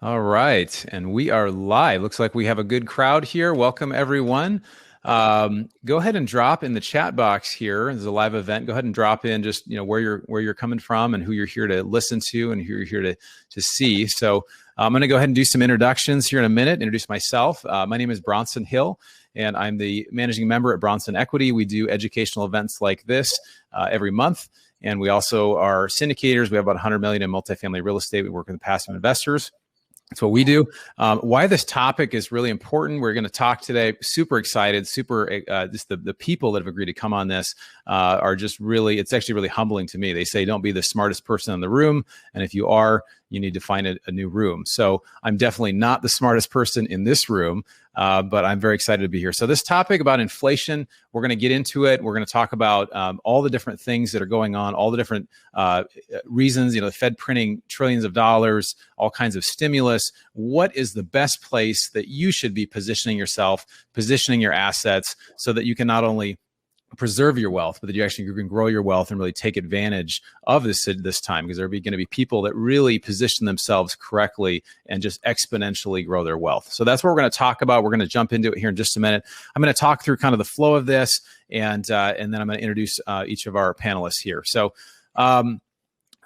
All right. And we are live. Looks like we have a good crowd here. Welcome, everyone. Go ahead and drop in the chat box here. There's a live event. Go ahead and drop in just where you're coming from and who you're here to listen to and who you're here to see. So I'm going to go ahead and do some introductions here in a minute. Introduce myself. My name is Bronson Hill, and I'm the managing member at Bronson Equity. We do educational events like this every month. And we also are syndicators. We have about $100 million in multifamily real estate. We work with passive investors. That's what we do. Why this topic is really important. We're going to talk today. Super excited. Just the people that have agreed to come on this are just really, it's actually really humbling to me. They say, don't be the smartest person in the room. And if you are, you need to find a new room. So I'm definitely not the smartest person in this room, but I'm very excited to be here. So this topic about inflation, we're going to get into it. We're going to talk about all the different things that are going on, all the different reasons, the Fed printing trillions of dollars, all kinds of stimulus. What is the best place that you should be positioning yourself, positioning your assets so that you can not only preserve your wealth, but that you can grow your wealth and really take advantage of this time, because there are going to be people that really position themselves correctly and just exponentially grow their wealth. So that's what we're going to talk about. We're going to jump into it here in just a minute. I'm going to talk through kind of the flow of this, and then I'm going to introduce each of our panelists here.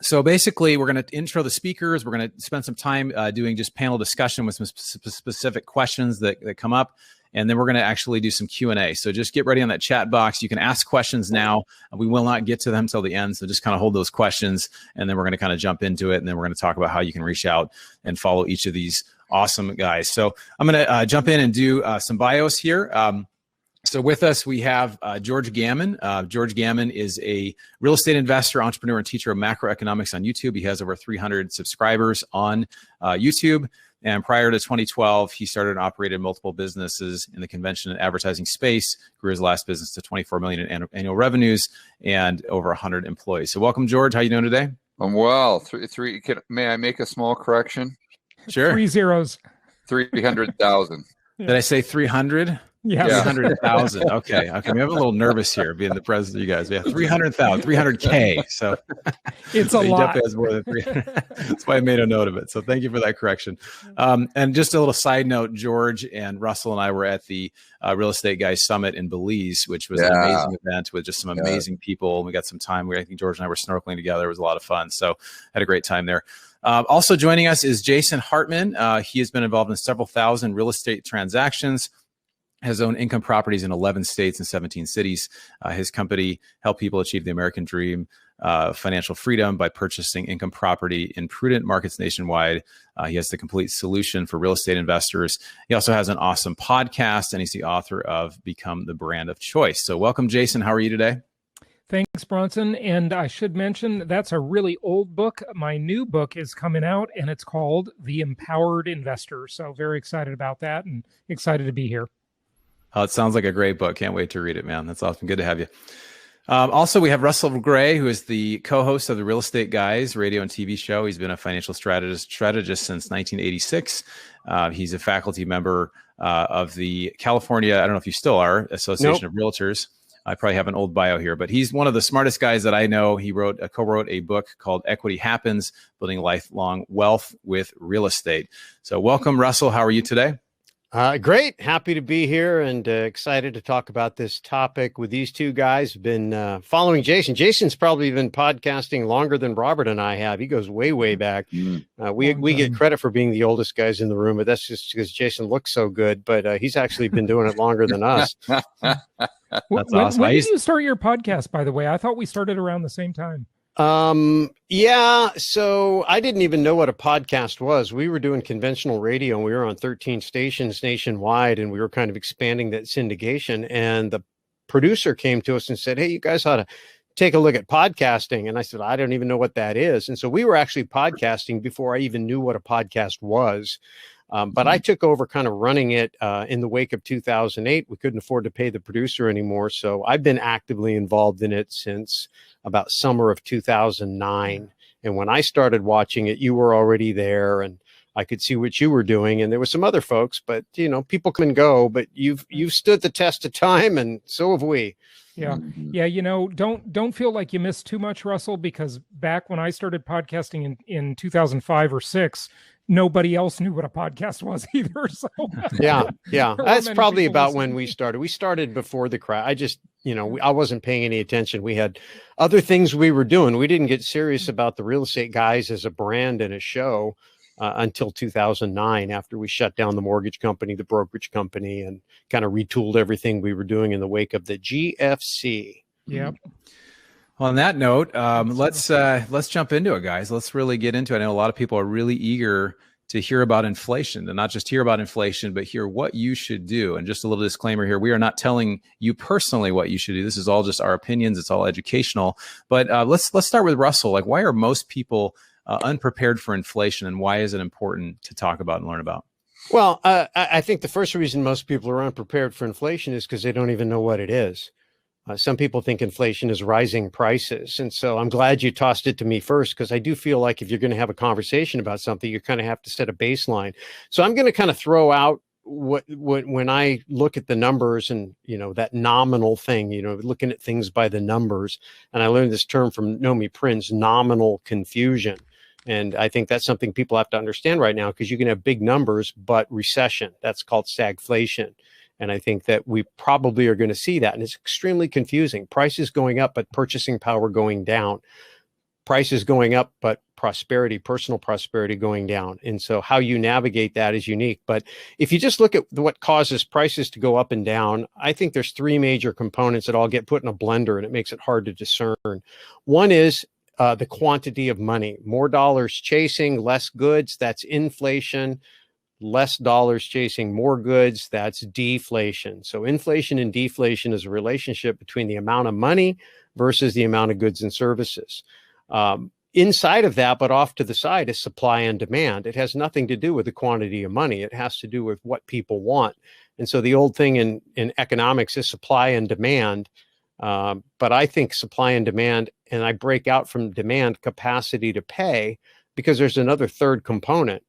So basically, we're going to intro the speakers. We're going to spend some time doing just panel discussion with some specific questions that come up. And then we're going to actually do some Q&A. So just get ready on that chat box. You can ask questions now. We will not get to them till the end. So just kind of hold those questions. And then we're going to kind of jump into it. And then we're going to talk about how you can reach out and follow each of these awesome guys. So I'm going to jump in and do some bios here. So with us, we have George Gammon. George Gammon is a real estate investor, entrepreneur, and teacher of macroeconomics on YouTube. He has over 300 subscribers on YouTube. And prior to 2012, he started and operated multiple businesses in the convention and advertising space, grew his last business to $24 million in annual revenues and over 100 employees. So welcome, George. How are you doing today? I'm well. May I make a small correction? Sure. 3 zeros. 300,000. Did I say 300? Yeah. 300,000. Okay. I'm a little nervous here being the president of you guys. Yeah, 300,000, 300K. So it's a lot. Definitely has more than 300. That's why I made a note of it. So thank you for that correction. And just a little side note, George and Russell and I were at the Real Estate Guys Summit in Belize, which was an amazing event with just some amazing people. We got some time. I think George and I were snorkeling together. It was a lot of fun. So had a great time there. Also joining us is Jason Hartman. He has been involved in several thousand real estate transactions, has owned income properties in 11 states and 17 cities. His company helped people achieve the American dream, financial freedom by purchasing income property in prudent markets nationwide. He has the complete solution for real estate investors. He also has an awesome podcast, and he's the author of Become the Brand of Choice. So welcome, Jason. How are you today? Thanks, Bronson. And I should mention that's a really old book. My new book is coming out, and it's called The Empowered Investor. So very excited about that and excited to be here. Oh, it sounds like a great book. Can't wait to read it, man. That's awesome. Good to have you. Also, we have Russell Gray, who is the co-host of the Real Estate Guys radio and TV show. He's been a financial strategist since 1986. He's a faculty member of the California, I don't know if you still are, Association of Realtors. I probably have an old bio here, but he's one of the smartest guys that I know. He co-wrote a book called Equity Happens, Building Lifelong Wealth with Real Estate. So welcome, Russell. How are you today? Great. Happy to be here and excited to talk about this topic with these two guys. Been following Jason. Jason's probably been podcasting longer than Robert and I have. He goes way, way back. We get credit for being the oldest guys in the room, but that's just because Jason looks so good. But he's actually been doing it longer than us. That's awesome. When did you start your podcast, by the way? I thought we started around the same time. Yeah. So I didn't even know what a podcast was. We were doing conventional radio and we were on 13 stations nationwide, and we were kind of expanding that syndication. And the producer came to us and said, "Hey, you guys ought to take a look at podcasting." And I said, "I don't even know what that is." And so we were actually podcasting before I even knew what a podcast was. But I took over kind of running it in the wake of 2008. We couldn't afford to pay the producer anymore. So I've been actively involved in it since about summer of 2009. And when I started watching it, you were already there, and I could see what you were doing. And there were some other folks, but people come and go, but you've stood the test of time, and so have we. Yeah. Yeah. Don't feel like you missed too much, Russell, because back when I started podcasting in 2005 or 6, nobody else knew what a podcast was either. So yeah, that's many probably people about listening. when we started. We started before the crash. I just, I wasn't paying any attention. We had other things we were doing. We didn't get serious about the Real Estate Guys as a brand and a show until 2009, after we shut down the mortgage company, the brokerage company, and kind of retooled everything we were doing in the wake of the GFC. Yep. Well, on that note, let's jump into it, guys. Let's really get into it. I know a lot of people are really eager to hear about inflation, and not just hear about inflation, but hear what you should do. And just a little disclaimer here: we are not telling you personally what you should do. This is all just our opinions. It's all educational. But let's start with Russell. Like, why are most people unprepared for inflation, and why is it important to talk about and learn about? Well, I think the first reason most people are unprepared for inflation is because they don't even know what it is. Some people think inflation is rising prices. And so I'm glad you tossed it to me first, because I do feel like if you're going to have a conversation about something, you kind of have to set a baseline. So I'm going to kind of throw out when I look at the numbers and, that nominal thing, looking at things by the numbers. And I learned this term from Nomi Prinz, nominal confusion. And I think that's something people have to understand right now, because you can have big numbers, but recession, that's called stagflation. And I think that we probably are going to see that. And it's extremely confusing. Prices going up, but purchasing power going down. Prices going up, but prosperity, personal prosperity going down. And so how you navigate that is unique. But if you just look at what causes prices to go up and down, I think there's three major components that all get put in a blender, and it makes it hard to discern. One is the quantity of money. More dollars chasing less goods, that's inflation. Less dollars chasing more goods, that's deflation. So inflation and deflation is a relationship between the amount of money versus the amount of goods and services. Inside of that, but off to the side, is supply and demand. It has nothing to do with the quantity of money. It has to do with what people want. And so the old thing in economics is supply and demand. But I think supply and demand, and I break out from demand, capacity to pay, because there's another third component.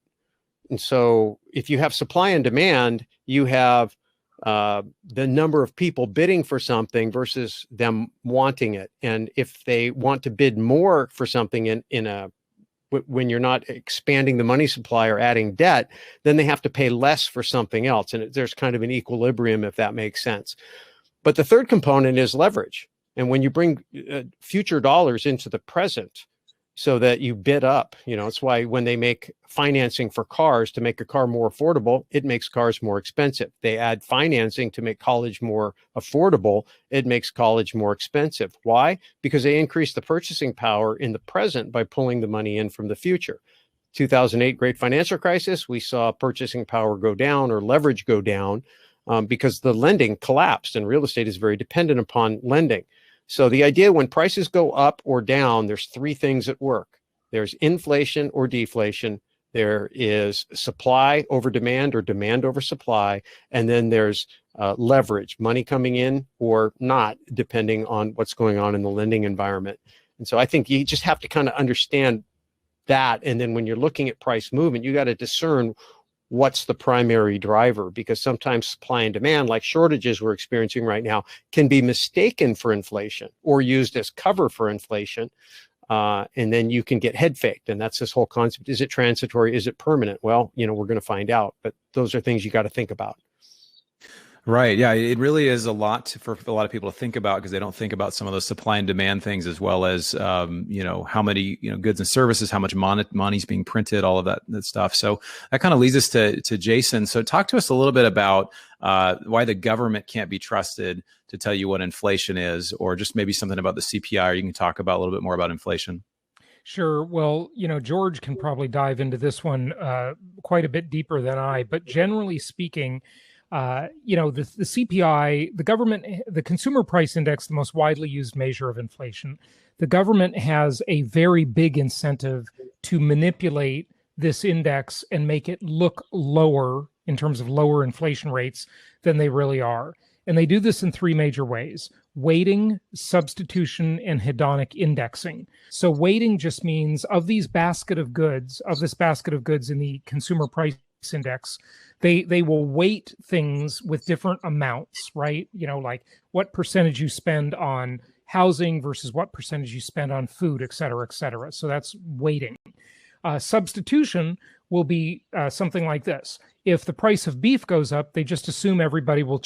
And so if you have supply and demand, you have the number of people bidding for something versus them wanting it. And if they want to bid more for something when you're not expanding the money supply or adding debt, then they have to pay less for something else. And there's kind of an equilibrium, if that makes sense. But the third component is leverage. And when you bring future dollars into the present, so that you bid up, it's why when they make financing for cars to make a car more affordable, it makes cars more expensive. They add financing to make college more affordable, it makes college more expensive. Why? Because they increase the purchasing power in the present by pulling the money in from the future. 2008 great financial crisis, we saw purchasing power go down, or leverage go down, because the lending collapsed, and real estate is very dependent upon lending. So the idea, when prices go up or down, there's three things at work. There's inflation or deflation. There is supply over demand or demand over supply. And then there's leverage, money coming in or not, depending on what's going on in the lending environment. And so I think you just have to kind of understand that. And then when you're looking at price movement, you got to discern what's the primary driver, because sometimes supply and demand, like shortages we're experiencing right now, can be mistaken for inflation or used as cover for inflation. And then you can get head faked. And that's this whole concept. Is it transitory? Is it permanent? Well, we're going to find out. But those are things you got to think about. Right. Yeah, it really is a lot for a lot of people to think about, because they don't think about some of those supply and demand things, as well as, how many, goods and services, how much money's being printed, all of that stuff. So that kind of leads us to Jason. So talk to us a little bit about why the government can't be trusted to tell you what inflation is, or just maybe something about the CPI, or you can talk about a little bit more about inflation. Sure. Well, George can probably dive into this one quite a bit deeper than I, but generally speaking, the CPI, the Consumer Price Index, the most widely used measure of inflation, the government has a very big incentive to manipulate this index and make it look lower in terms of lower inflation rates than they really are. And they do this in three major ways: weighting, substitution, and hedonic indexing. So weighting just means of this basket of goods in the Consumer Price Index, they will weight things with different amounts, right? Like what percentage you spend on housing versus what percentage you spend on food, et cetera, et cetera. So that's weighting. Substitution will be something like this. If the price of beef goes up, they just assume everybody will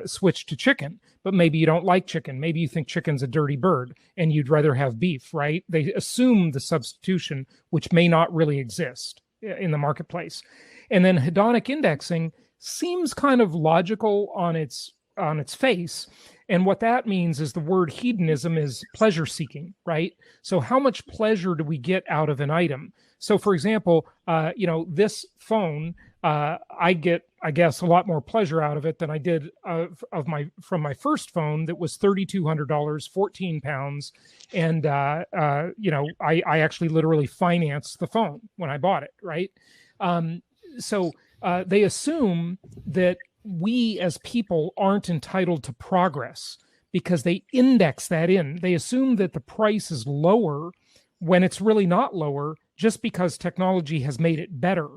switch to chicken, but maybe you don't like chicken. Maybe you think chicken's a dirty bird and you'd rather have beef, right? They assume the substitution, which may not really exist in the marketplace. And then hedonic indexing seems kind of logical on its face. And what that means is the word hedonism is pleasure seeking, right? So how much pleasure do we get out of an item? So for example, this phone, I get, I guess, a lot more pleasure out of it than I did from my first phone that was $3,200, 14 pounds. And, I actually literally financed the phone when I bought it, right? So they assume that we as people aren't entitled to progress because they index that in. They assume that the price is lower when it's really not lower just because technology has made it better.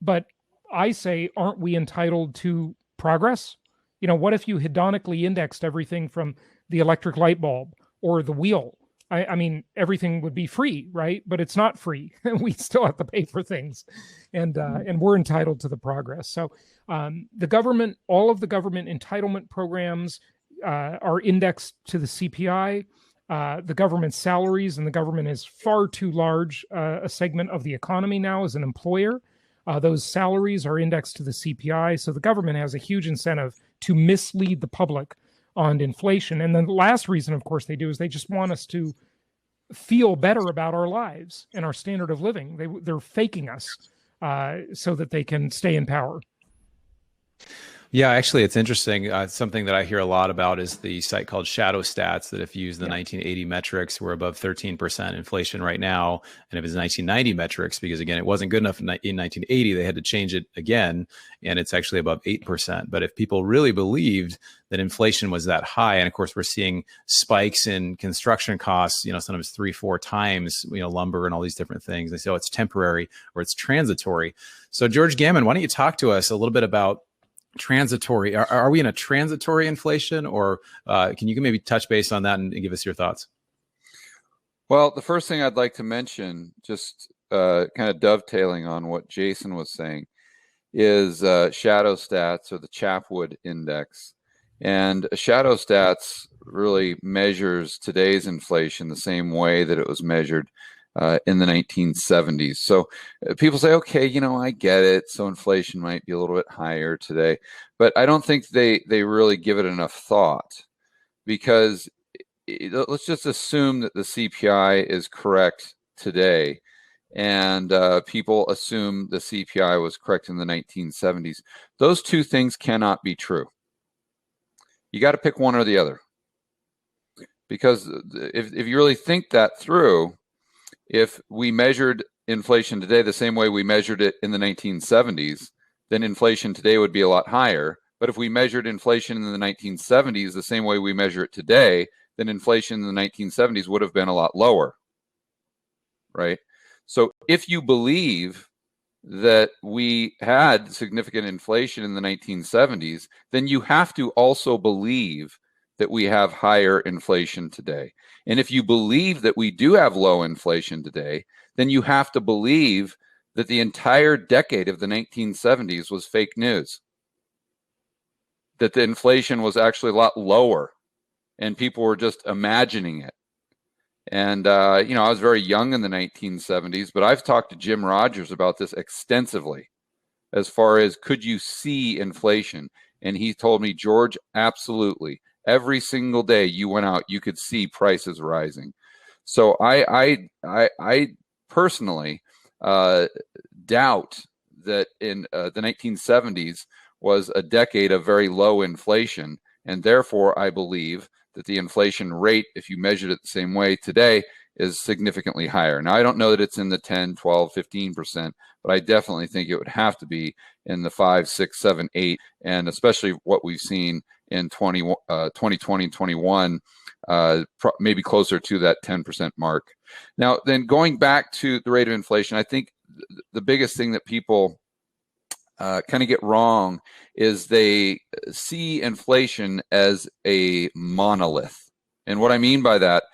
But I say, aren't we entitled to progress? What if you hedonically indexed everything from the electric light bulb or the wheel? I mean, everything would be free, right? But it's not free. We still have to pay for things, and we're entitled to the progress. So the government, all of the government entitlement programs are indexed to the CPI. The government's salaries, and the government is far too large a segment of the economy now as an employer. Those salaries are indexed to the CPI. So the government has a huge incentive to mislead the public on inflation. And then the last reason, of course, they do is they just want us to feel better about our lives and our standard of living. They're faking us so that they can stay in power. Yeah, actually, it's interesting. Something that I hear a lot about is the site called Shadow Stats, that if you use the 1980 metrics, we're above 13% inflation right now. And if it's 1990 metrics, because again, it wasn't good enough in 1980, they had to change it again, and it's actually above 8%. But if people really believed that inflation was that high, and of course, we're seeing spikes in construction costs, sometimes 3-4 times, lumber and all these different things. They say, oh, it's temporary or it's transitory. So George Gammon, why don't you talk to us a little bit about transitory? Are we in a transitory inflation, or can you maybe touch base on that and give us your thoughts? Well, the first thing I'd like to mention, just kind of dovetailing on what Jason was saying, is Shadow Stats, or the Chapwood Index. And Shadow Stats really measures today's inflation the same way that it was measured in the 1970s. So people say, okay, I get it. So inflation might be a little bit higher today, but I don't think they really give it enough thought, because let's just assume that the CPI is correct today, and people assume the CPI was correct in the 1970s. Those two things cannot be true. You got to pick one or the other, because if you really think that through, if we measured inflation today the same way we measured it in the 1970s, then inflation today would be a lot higher. But if we measured inflation in the 1970s the same way we measure it today, then inflation in the 1970s would have been a lot lower, right? So if you believe that we had significant inflation in the 1970s, then you have to also believe that we have higher inflation today. And if you believe that we do have low inflation today, then you have to believe that the entire decade of the 1970s was fake news, that the inflation was actually a lot lower and people were just imagining it. And, I was very young in the 1970s, but I've talked to Jim Rogers about this extensively as far as, could you see inflation? And he told me, George, absolutely. Every single day you went out, you could see prices rising. So I personally doubt that in the 1970s was a decade of very low inflation, and therefore I believe that the inflation rate, if you measured it the same way today, is significantly higher. Now, I don't know that it's in the 10, 12, 15%, but I definitely think it would have to be in the 5, 6, 7, 8, and especially what we've seen in 2020 and 21, maybe closer to that 10% mark. Now, then going back to the rate of inflation, I think the biggest thing that people kind of get wrong is they see inflation as a monolith. And what I mean by that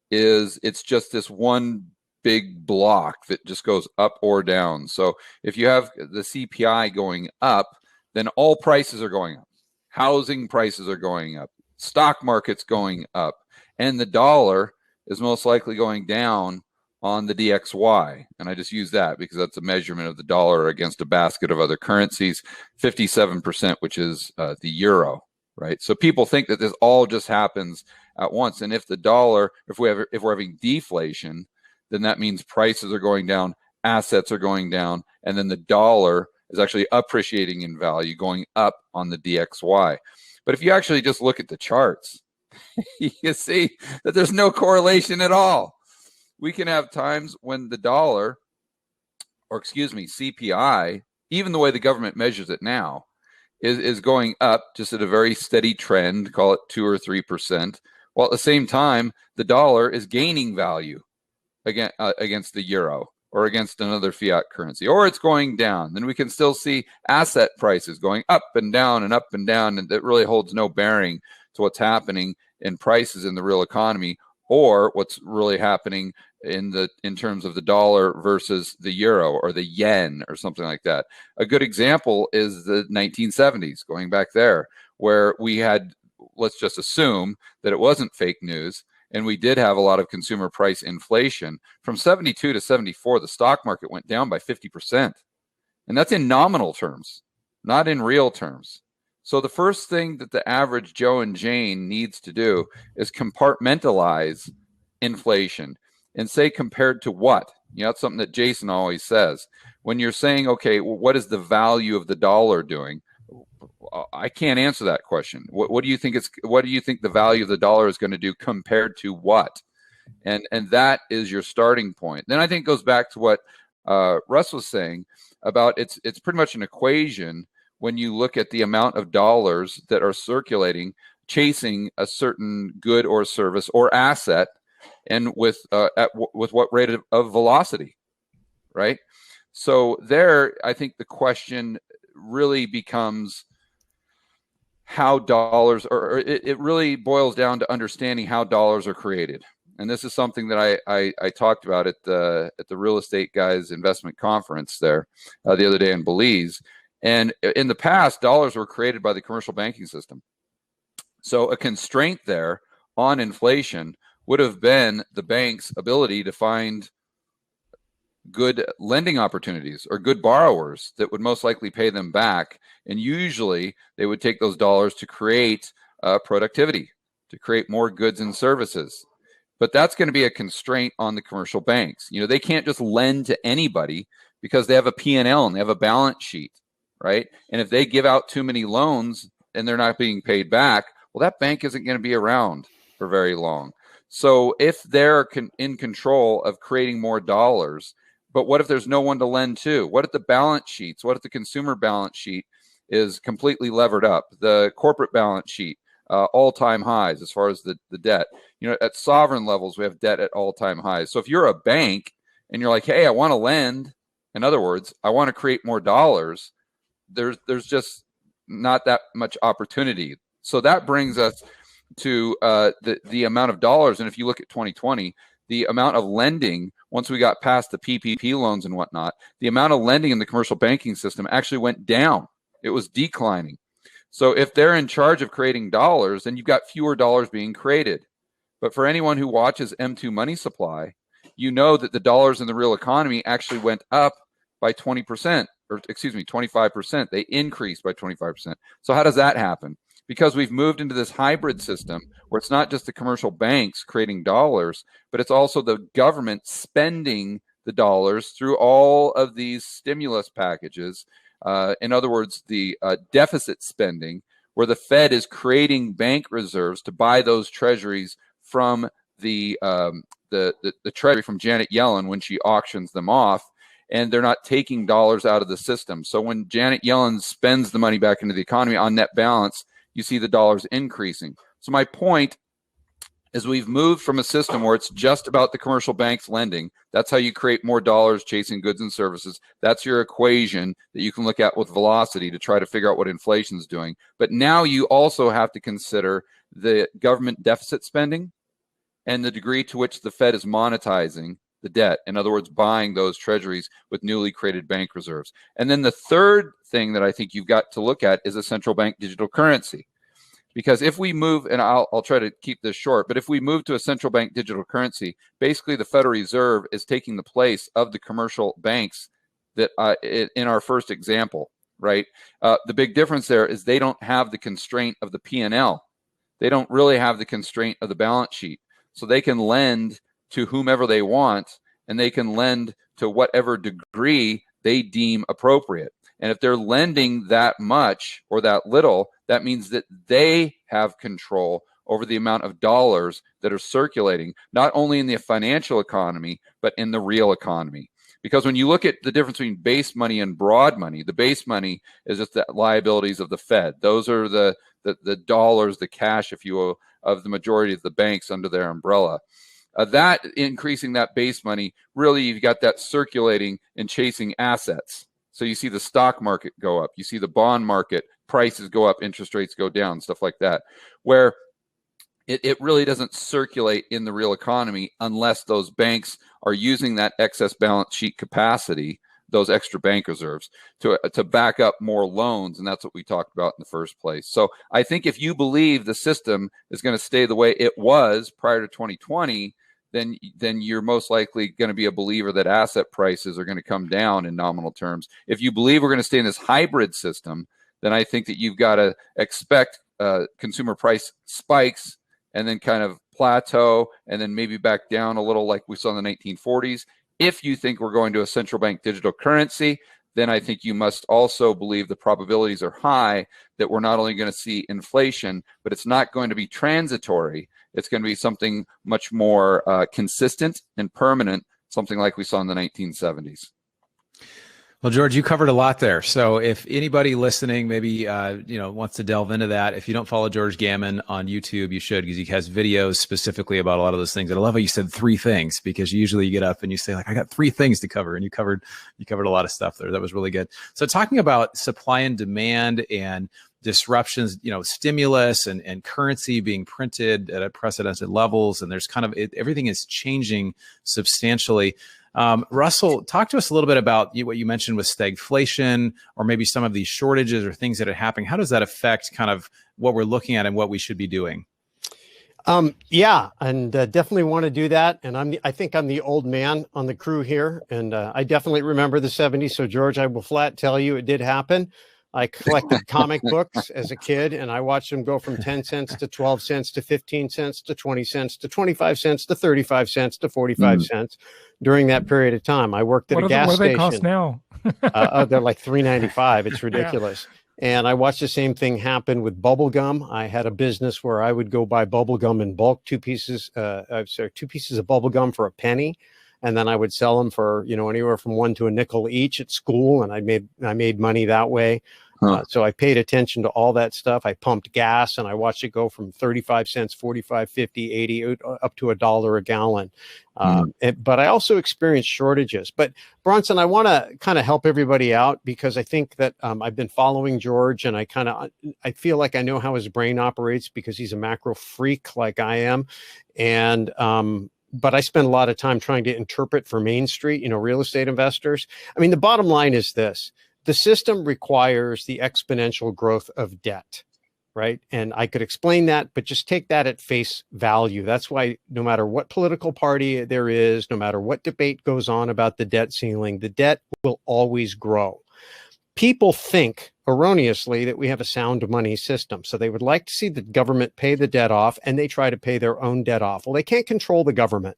is it's just this one big block that just goes up or down. So if you have the CPI going up, then all prices are going up. Housing prices are going up. Stock market's going up. And the dollar is most likely going down on the DXY. And I just use that because that's a measurement of the dollar against a basket of other currencies, 57%, which is the euro, right? So people think that this all just happens at once. And if the dollar, if we're having deflation, then that means prices are going down, assets are going down, and then the dollar is actually appreciating in value, going up on the DXY. But if you actually just look at the charts, you see that there's no correlation at all. We can have times when the dollar, or excuse me, CPI, even the way the government measures it now, is going up just at a very steady trend, call it 2 or 3%, while at the same time, the dollar is gaining value against the euro or against another fiat currency, or it's going down. Then we can still see asset prices going up and down and up and down, and that really holds no bearing to what's happening in prices in the real economy, or what's really happening in terms of the dollar versus the euro or the yen or something like that. A good example is the 1970s, going back there, where we had, let's just assume that it wasn't fake news, and we did have a lot of consumer price inflation. From 72 to 74, the stock market went down by 50%. And that's in nominal terms, not in real terms. So the first thing that the average Joe and Jane needs to do is compartmentalize inflation and say compared to what? You know, that's something that Jason always says. When you're saying, okay, well, what is the value of the dollar doing? I can't answer that question. What do you think what do you think the value of the dollar is going to do compared to what? And that is your starting point. Then I think it goes back to what Russ was saying about it's pretty much an equation when you look at the amount of dollars that are circulating, chasing a certain good or service or asset, and with what rate of velocity, right? So there, I think the question really becomes how dollars, or it really boils down to understanding how dollars are created. And this is something that I talked about at the Real Estate Guys Investment Conference there the other day in Belize. And in the past, dollars were created by the commercial banking system. So a constraint there on inflation would have been the bank's ability to find good lending opportunities or good borrowers that would most likely pay them back. And usually they would take those dollars to create productivity, to create more goods and services. But that's going to be a constraint on the commercial banks. You know, they can't just lend to anybody because they have a P&L and they have a balance sheet, right? And if they give out too many loans and they're not being paid back, well, that bank isn't going to be around for very long. So if they're in control of creating more dollars, but what if there's no one to lend to? What if the balance sheets, what if the consumer balance sheet is completely levered up? The corporate balance sheet, all-time highs as far as the debt. You know, at sovereign levels, we have debt at all-time highs. So if you're a bank and you're like, hey, I want to lend, in other words, I want to create more dollars, there's just not that much opportunity. So that brings us to the amount of dollars. And if you look at 2020, the amount of lending, once we got past the PPP loans and whatnot, the amount of lending in the commercial banking system actually went down. It was declining. So if they're in charge of creating dollars, then you've got fewer dollars being created. But for anyone who watches M2 Money Supply, you know that the dollars in the real economy actually went up by 20%, or excuse me, 25%. They increased by 25%. So how does that happen? Because we've moved into this hybrid system where it's not just the commercial banks creating dollars, but it's also the government spending the dollars through all of these stimulus packages. In other words, the deficit spending, where the Fed is creating bank reserves to buy those treasuries from the treasury from Janet Yellen when she auctions them off, and they're not taking dollars out of the system. So when Janet Yellen spends the money back into the economy on net balance, you see the dollars increasing. So my point is we've moved from a system where it's just about the commercial banks lending. That's how you create more dollars chasing goods and services. That's your equation that you can look at with velocity to try to figure out what inflation is doing. But now you also have to consider the government deficit spending and the degree to which the Fed is monetizing the debt. In other words, buying those treasuries with newly created bank reserves. And then the third thing that I think you've got to look at is a central bank digital currency. Because if we move, and I'll try to keep this short, but if we move to a central bank digital currency, basically the Federal Reserve is taking the place of the commercial banks that in our first example, right? The big difference there is they don't have the constraint of the P&L. They don't really have the constraint of the balance sheet. So they can lend to whomever they want, and they can lend to whatever degree they deem appropriate. And if they're lending that much or that little, that means that they have control over the amount of dollars that are circulating, not only in the financial economy, but in the real economy. Because when you look at the difference between base money and broad money, the base money is just the liabilities of the Fed. Those are the dollars, the cash, if you will, of the majority of the banks under their umbrella. That increasing that base money, really you've got that circulating and chasing assets. So you see the stock market go up, you see the bond market, prices go up, interest rates go down, stuff like that, where it really doesn't circulate in the real economy unless those banks are using that excess balance sheet capacity, those extra bank reserves, to back up more loans. And that's what we talked about in the first place. So I think if you believe the system is going to stay the way it was prior to 2020, then you're most likely going to be a believer that asset prices are going to come down in nominal terms. If you believe we're going to stay in this hybrid system, then I think that you've got to expect consumer price spikes and then kind of plateau and then maybe back down a little like we saw in the 1940s. If you think we're going to a central bank digital currency, then I think you must also believe the probabilities are high that we're not only going to see inflation, but it's not going to be transitory. It's going to be something much more consistent and permanent, something like we saw in the 1970s. Well, George, you covered a lot there. So if anybody listening maybe wants to delve into that, if you don't follow George Gammon on YouTube, you should, because he has videos specifically about a lot of those things. And I love how you said 3 things, because usually you get up and you say, like, I got 3 things to cover, and you covered a lot of stuff there. That was really good. So talking about supply and demand and disruptions, stimulus and currency being printed at unprecedented levels, and there's kind of everything is changing substantially. Russell, talk to us a little bit about what you mentioned with stagflation, or maybe some of these shortages or things that are happening. How does that affect kind of what we're looking at and what we should be doing? Yeah, and definitely want to do that. And I think I'm the old man on the crew here, and I definitely remember the 70s. So George, I will flat tell you it did happen. I collected comic books as a kid, and I watched them go from 10 cents to 12 cents to 15 cents to 20 cents to 25 cents to 35 cents to 45 cents during that period of time. I worked at a gas station. What do they cost now? They're like $3.95. It's ridiculous. Yeah. And I watched the same thing happen with bubble gum. I had a business where I would go buy bubble gum in bulk, 2 pieces of bubble gum for a penny. And then I would sell them for, anywhere from 1 to a nickel each at school. And I made money that way. So I paid attention to all that stuff. I pumped gas, and I watched it go from 35 cents, 45, 50, 80, up to $1 a gallon. But I also experienced shortages. But Bronson, I want to kind of help everybody out, because I think that I've been following George, and I feel like I know how his brain operates, because he's a macro freak like I am. And, but I spend a lot of time trying to interpret for Main Street, real estate investors. I mean, the bottom line is this: the system requires the exponential growth of debt, right? And I could explain that, but just take that at face value. That's why no matter what political party there is, no matter what debate goes on about the debt ceiling, the debt will always grow. People think erroneously that we have a sound money system. So they would like to see the government pay the debt off, and they try to pay their own debt off. Well, they can't control the government.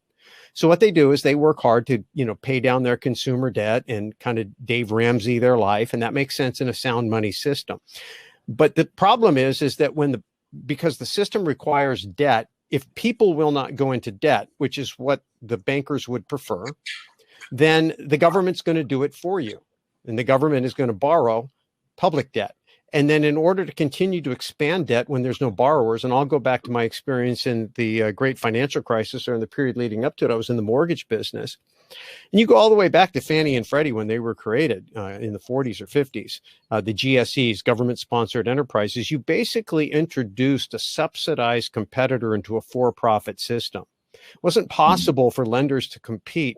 So what they do is they work hard to, pay down their consumer debt and kind of Dave Ramsey their life. And that makes sense in a sound money system. But the problem is that because the system requires debt, if people will not go into debt, which is what the bankers would prefer, then the government's going to do it for you. And the government is going to borrow public debt. And then in order to continue to expand debt when there's no borrowers, and I'll go back to my experience in the great financial crisis, or in the period leading up to it, I was in the mortgage business. And you go all the way back to Fannie and Freddie when they were created in the 40s or 50s, the GSEs, government-sponsored enterprises. You basically introduced a subsidized competitor into a for-profit system. It wasn't possible for lenders to compete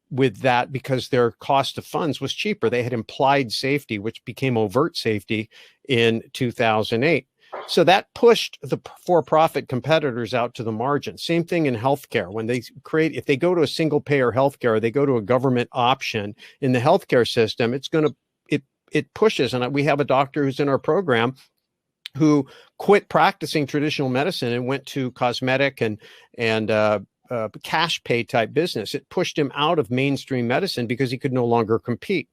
with that because their cost of funds was cheaper. They had implied safety, which became overt safety in 2008. So that pushed the for-profit competitors out to the margin. Same thing in healthcare. When they if they go to a single payer healthcare, or they go to a government option in the healthcare system, it pushes. And we have a doctor who's in our program who quit practicing traditional medicine and went to cosmetic and cash pay type business. It pushed him out of mainstream medicine because he could no longer compete.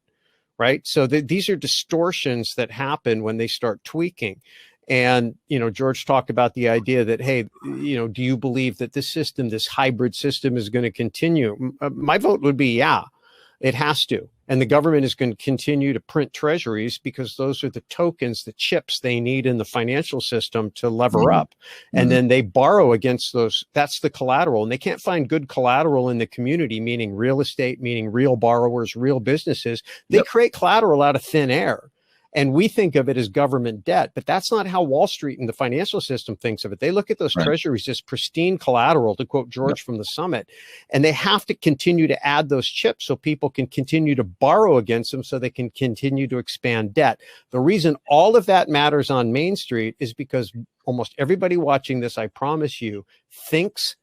Right. So these are distortions that happen when they start tweaking. And, George talked about the idea that, hey, do you believe that this system, this hybrid system is going to continue? My vote would be, yeah, it has to. And the government is going to continue to print treasuries because those are the tokens, the chips they need in the financial system to lever up. And then they borrow against those. That's the collateral. And they can't find good collateral in the community, meaning real estate, meaning real borrowers, real businesses. They create collateral out of thin air. And we think of it as government debt, but that's not how Wall Street and the financial system thinks of it. They look at those treasuries as pristine collateral, to quote George from the summit, and they have to continue to add those chips so people can continue to borrow against them so they can continue to expand debt. The reason all of that matters on Main Street is because almost everybody watching this, I promise you, thinks,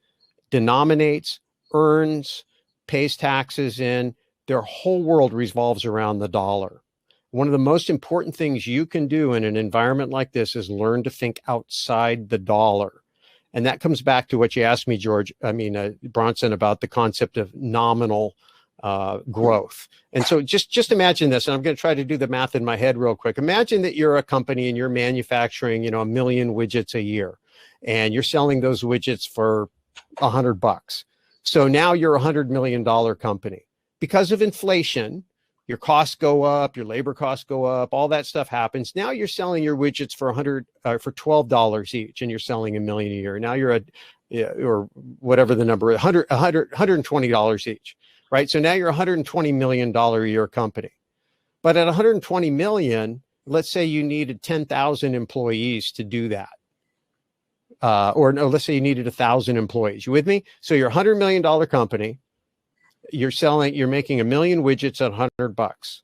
denominates, earns, pays taxes in. Their whole world revolves around the dollar. One of the most important things you can do in an environment like this is learn to think outside the dollar. And that comes back to what you asked me, Bronson, about the concept of nominal growth. And so just imagine this, and I'm going to try to do the math in my head real quick. Imagine that you're a company and you're manufacturing, 1 million widgets a year, and you're selling those widgets for $100. So now you're $100 million company. Because of inflation, your costs go up, your labor costs go up, all that stuff happens. Now you're selling your widgets for for $12 each, and you're selling $1 million a year. Now you're or whatever the number is, $120 each, right? So now you're a $120 million a year company. But at 120 million, let's say you needed 10,000 employees to do that. Or no, let's say you needed 1,000 employees. You with me? So you're a $100 million company. You're making 1 million widgets at $100,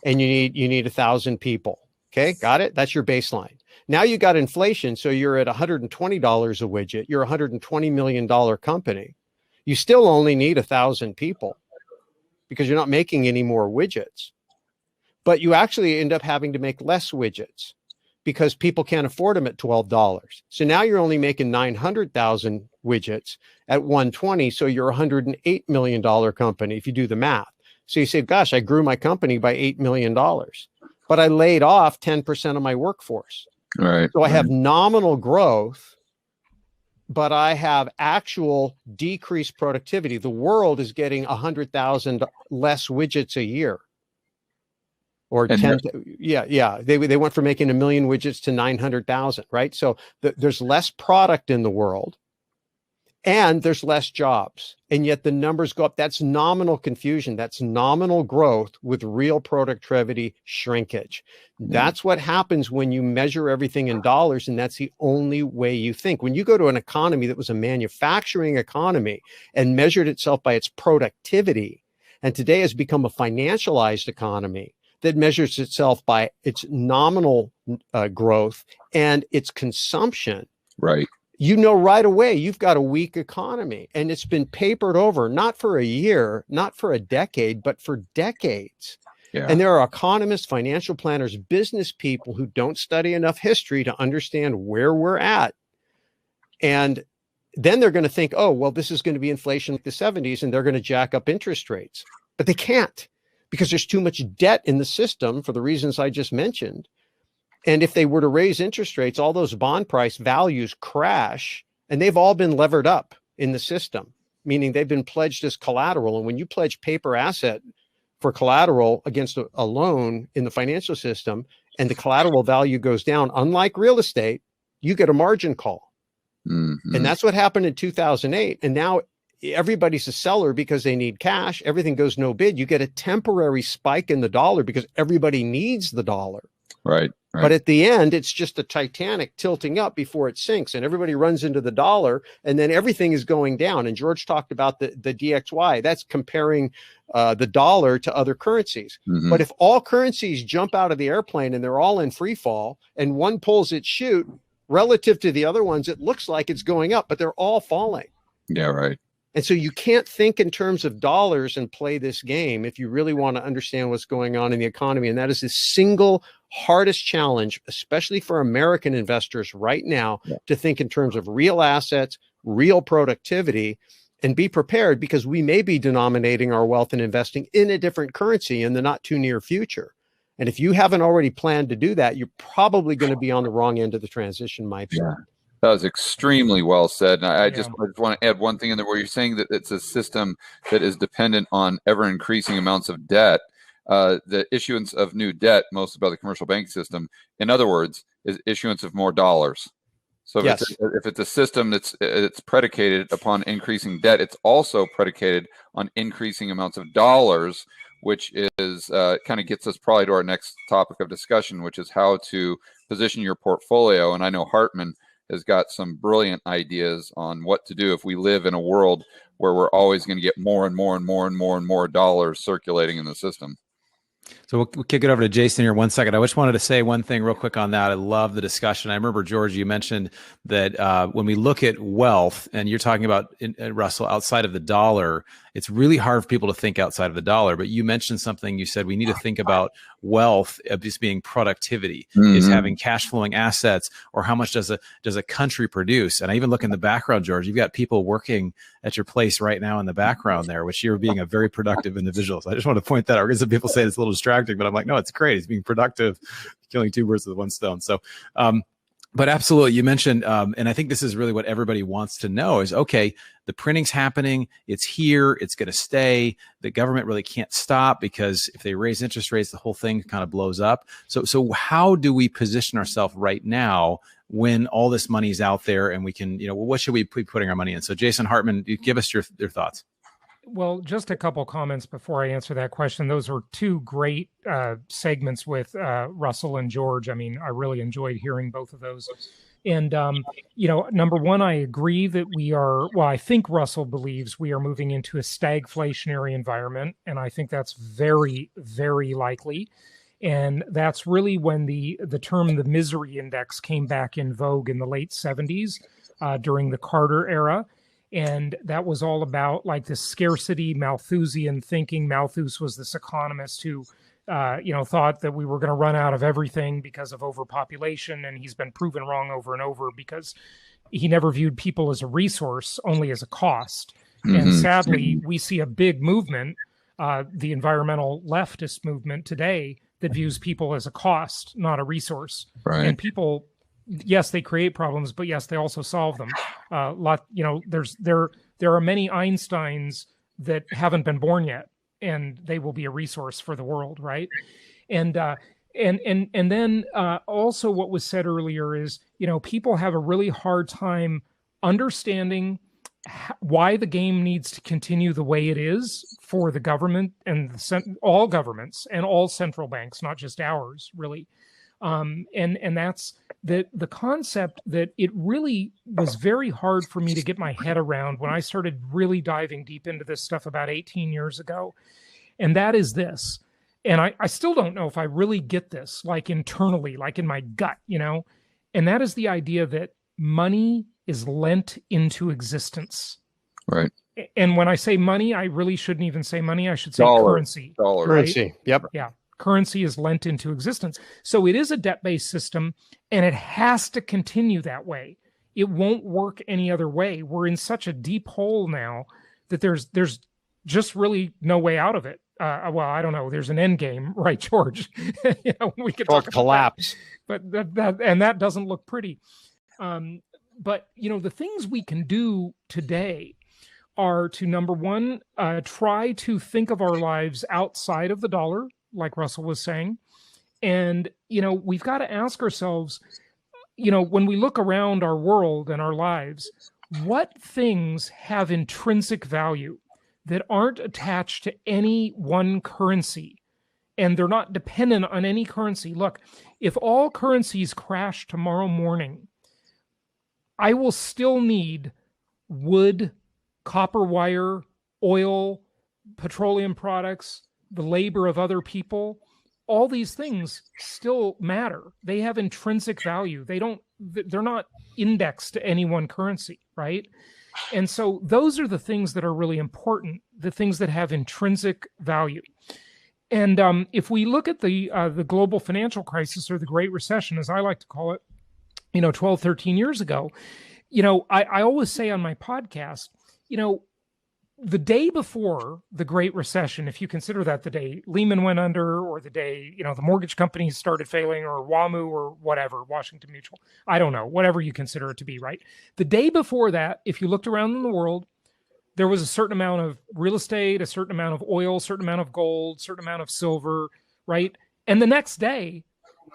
and you need 1,000 people. Okay, got it? That's your baseline. Now you got inflation, so you're at $120 a widget. You're a $120 million company. You still only need 1,000 people because you're not making any more widgets. But you actually end up having to make less widgets because people can't afford them at $12. So now you're only making 900,000 widgets at 120. So you're a $108 million company if you do the math. So you say, gosh, I grew my company by $8 million, but I laid off 10% of my workforce. Right. So I have nominal growth, but I have actual decreased productivity. The world is getting 100,000 less widgets a year. Or 10, they went from making 1 million widgets to 900,000, right? So there's less product in the world, and there's less jobs, and yet the numbers go up. That's nominal confusion. That's nominal growth with real productivity shrinkage. That's what happens when you measure everything in dollars, and that's the only way you think. When you go to an economy that was a manufacturing economy and measured itself by its productivity, and today has become a financialized economy that measures itself by its nominal growth and its consumption, right? Right away, you've got a weak economy, and it's been papered over, not for a year, not for a decade, but for decades. Yeah. And there are economists, financial planners, business people who don't study enough history to understand where we're at. And then they're going to think, oh, well, this is going to be inflation like the 70s, and they're going to jack up interest rates. But they can't, because there's too much debt in the system for the reasons I just mentioned. And if they were to raise interest rates, all those bond price values crash, and they've all been levered up in the system, meaning they've been pledged as collateral. And when you pledge paper asset for collateral against a loan in the financial system, and the collateral value goes down, unlike real estate, you get a margin call. Mm-hmm. And that's what happened in 2008. And now everybody's a seller because they need cash. Everything goes no bid. You get a temporary spike in the dollar because everybody needs the dollar. Right. Right. But at the end, it's just the Titanic tilting up before it sinks, and everybody runs into the dollar, and then everything is going down. And George talked about the DXY. That's comparing the dollar to other currencies. Mm-hmm. But if all currencies jump out of the airplane and they're all in free fall, and one pulls its chute relative to the other ones, it looks like it's going up, but they're all falling. Yeah, right. And so you can't think in terms of dollars and play this game if you really want to understand what's going on in the economy. And that is the single hardest challenge, especially for American investors right now, to think in terms of real assets, real productivity, and be prepared, because we may be denominating our wealth and investing in a different currency in the not too near future. And if you haven't already planned to do that, you're probably going to be on the wrong end of the transition, my friend. Yeah. That was extremely well said. And I just want to add one thing in there where you're saying that it's a system that is dependent on ever increasing amounts of debt. The issuance of new debt, most about the commercial bank system, in other words, is issuance of more dollars. So if it's a system it's predicated upon increasing debt, it's also predicated on increasing amounts of dollars, which is kind of gets us probably to our next topic of discussion, which is how to position your portfolio. And I know Hartman has got some brilliant ideas on what to do if we live in a world where we're always going to get more and more and more and more and more dollars circulating in the system. So we'll kick it over to Jason here 1 second. I just wanted to say one thing real quick on that. I love the discussion. I remember, George, you mentioned that when we look at wealth, and you're talking about, Russell, outside of the dollar, it's really hard for people to think outside of the dollar. But you mentioned something. You said we need to think about wealth of just being productivity, is having cash flowing assets, or how much does a country produce. And I even look in the background, George, you've got people working at your place right now in the background there, which you're being a very productive individual. So I just want to point that out, because some people say it's a little distracting, but I'm like, no, it's great. It's being productive, killing two birds with one stone. So, but absolutely, you mentioned, and I think this is really what everybody wants to know is, okay, the printing's happening, it's here, it's going to stay. The government really can't stop, because if they raise interest rates, the whole thing kind of blows up. So how do we position ourselves right now when all this money is out there, and we can, what should we be putting our money in? So Jason Hartman, give us your thoughts. Well, just a couple comments before I answer that question. Those were two great segments with Russell and George. I mean, I really enjoyed hearing both of those. And, number one, I agree that I think Russell believes we are moving into a stagflationary environment. And I think that's very, very likely. And that's really when the term the misery index came back in vogue in the late 70s during the Carter era. And that was all about like this scarcity Malthusian thinking. Malthus was this economist who, thought that we were going to run out of everything because of overpopulation. And he's been proven wrong over and over, because he never viewed people as a resource, only as a cost. And sadly, we see a big movement, the environmental leftist movement today, that views people as a cost, not a resource. Right. And people, yes, they create problems, but yes, they also solve them. There are many Einsteins that haven't been born yet, and they will be a resource for the world, right? And then also what was said earlier is, people have a really hard time understanding why the game needs to continue the way it is for the government and all governments and all central banks, not just ours, really. And that's the concept that it really was very hard for me to get my head around when I started really diving deep into this stuff about 18 years ago. And that is this. And I still don't know if I really get this, like internally, like in my gut, and that is the idea that money is lent into existence. Right. And when I say money, I really shouldn't even say money. I should say currency. Dollar. Right? Currency. Yep. Yeah. Currency is lent into existence. So it is a debt-based system, and it has to continue that way. It won't work any other way. We're in such a deep hole now that there's just really no way out of it. Well, I don't know. There's an end game, right, George? We could talk about collapse. But that doesn't look pretty. But the things we can do today are to, number one, try to think of our lives outside of the dollar, like Russell was saying. And, we've got to ask ourselves, when we look around our world and our lives, what things have intrinsic value that aren't attached to any one currency? and they're not dependent on any currency. Look, if all currencies crash tomorrow morning, I will still need wood, copper wire, oil, petroleum products, the labor of other people. All these things still matter. They have intrinsic value. They're not indexed to any one currency, right? And so those are the things that are really important, the things that have intrinsic value. And if we look at the global financial crisis, or the Great Recession, as I like to call it, 12, 13 years ago, I always say on my podcast, the day before the Great Recession, if you consider that the day Lehman went under, or the day, the mortgage companies started failing, or WAMU, or whatever, Washington Mutual, I don't know, whatever you consider it to be, right? The day before that, if you looked around in the world, there was a certain amount of real estate, a certain amount of oil, a certain amount of gold, a certain amount of silver, right? And the next day,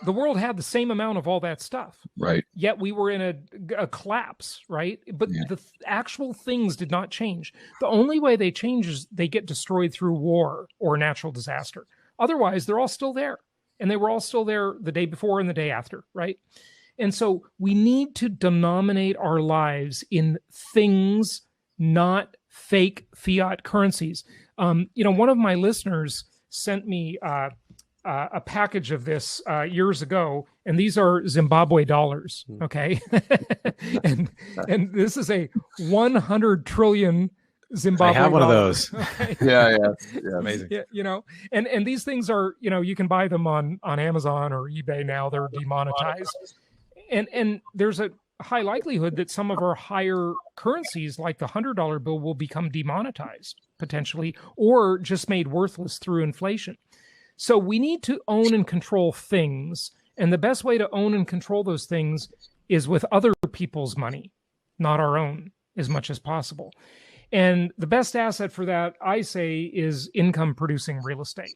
the world had the same amount of all that stuff. Right. Yet we were in a collapse, right? But the actual things did not change. The only way they change is they get destroyed through war or natural disaster. Otherwise, they're all still there. And they were all still there the day before and the day after, right? And so we need to denominate our lives in things, not fake fiat currencies. One of my listeners sent me a package of this years ago, and these are Zimbabwe dollars. Okay, and this is a 100 trillion Zimbabwe. I have one of dollars. those. Okay. Yeah, Amazing. Yeah, and these things are, you can buy them on Amazon or eBay now. They're demonetized, and there's a high likelihood that some of our higher currencies, like the $100 bill, will become demonetized potentially, or just made worthless through inflation. So we need to own and control things. And the best way to own and control those things is with other people's money, not our own, as much as possible. And the best asset for that, I say, is income producing real estate,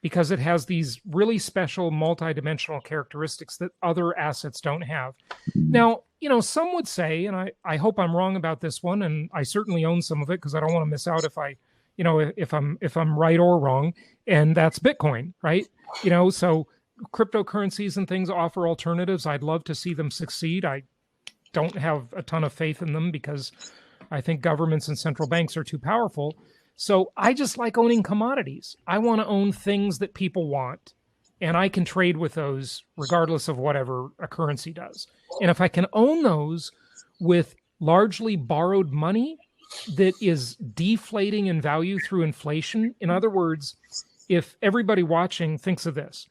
because it has these really special multidimensional characteristics that other assets don't have. Now, some would say, and I hope I'm wrong about this one, and I certainly own some of it because I don't want to miss out if I'm right or wrong, and that's Bitcoin, right? So cryptocurrencies and things offer alternatives. I'd love to see them succeed. I don't have a ton of faith in them because I think governments and central banks are too powerful. So I just like owning commodities. I want to own things that people want, and I can trade with those regardless of whatever a currency does. And if I can own those with largely borrowed money that is deflating in value through inflation. In other words, if everybody watching thinks of this,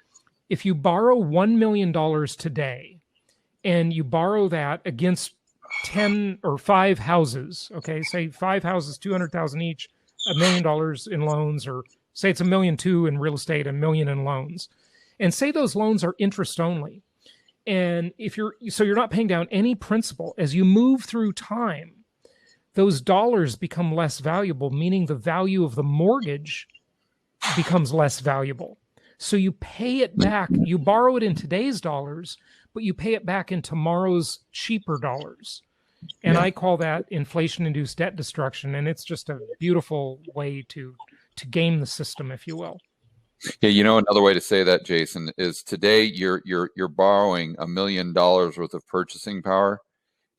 if you borrow $1 million today and you borrow that against 10 or 5 houses, okay, say 5 houses, 200,000 each, $1 million in loans, or say it's $1.2 million in real estate, $1 million in loans, and say those loans are interest only. And you're not paying down any principal, as you move through time, those dollars become less valuable, meaning the value of the mortgage becomes less valuable. So you pay it back. You borrow it in today's dollars, but you pay it back in tomorrow's cheaper dollars. And I call that inflation-induced debt destruction. And it's just a beautiful way to game the system, if you will. Yeah, another way to say that, Jason, is today you're borrowing $1 million worth of purchasing power,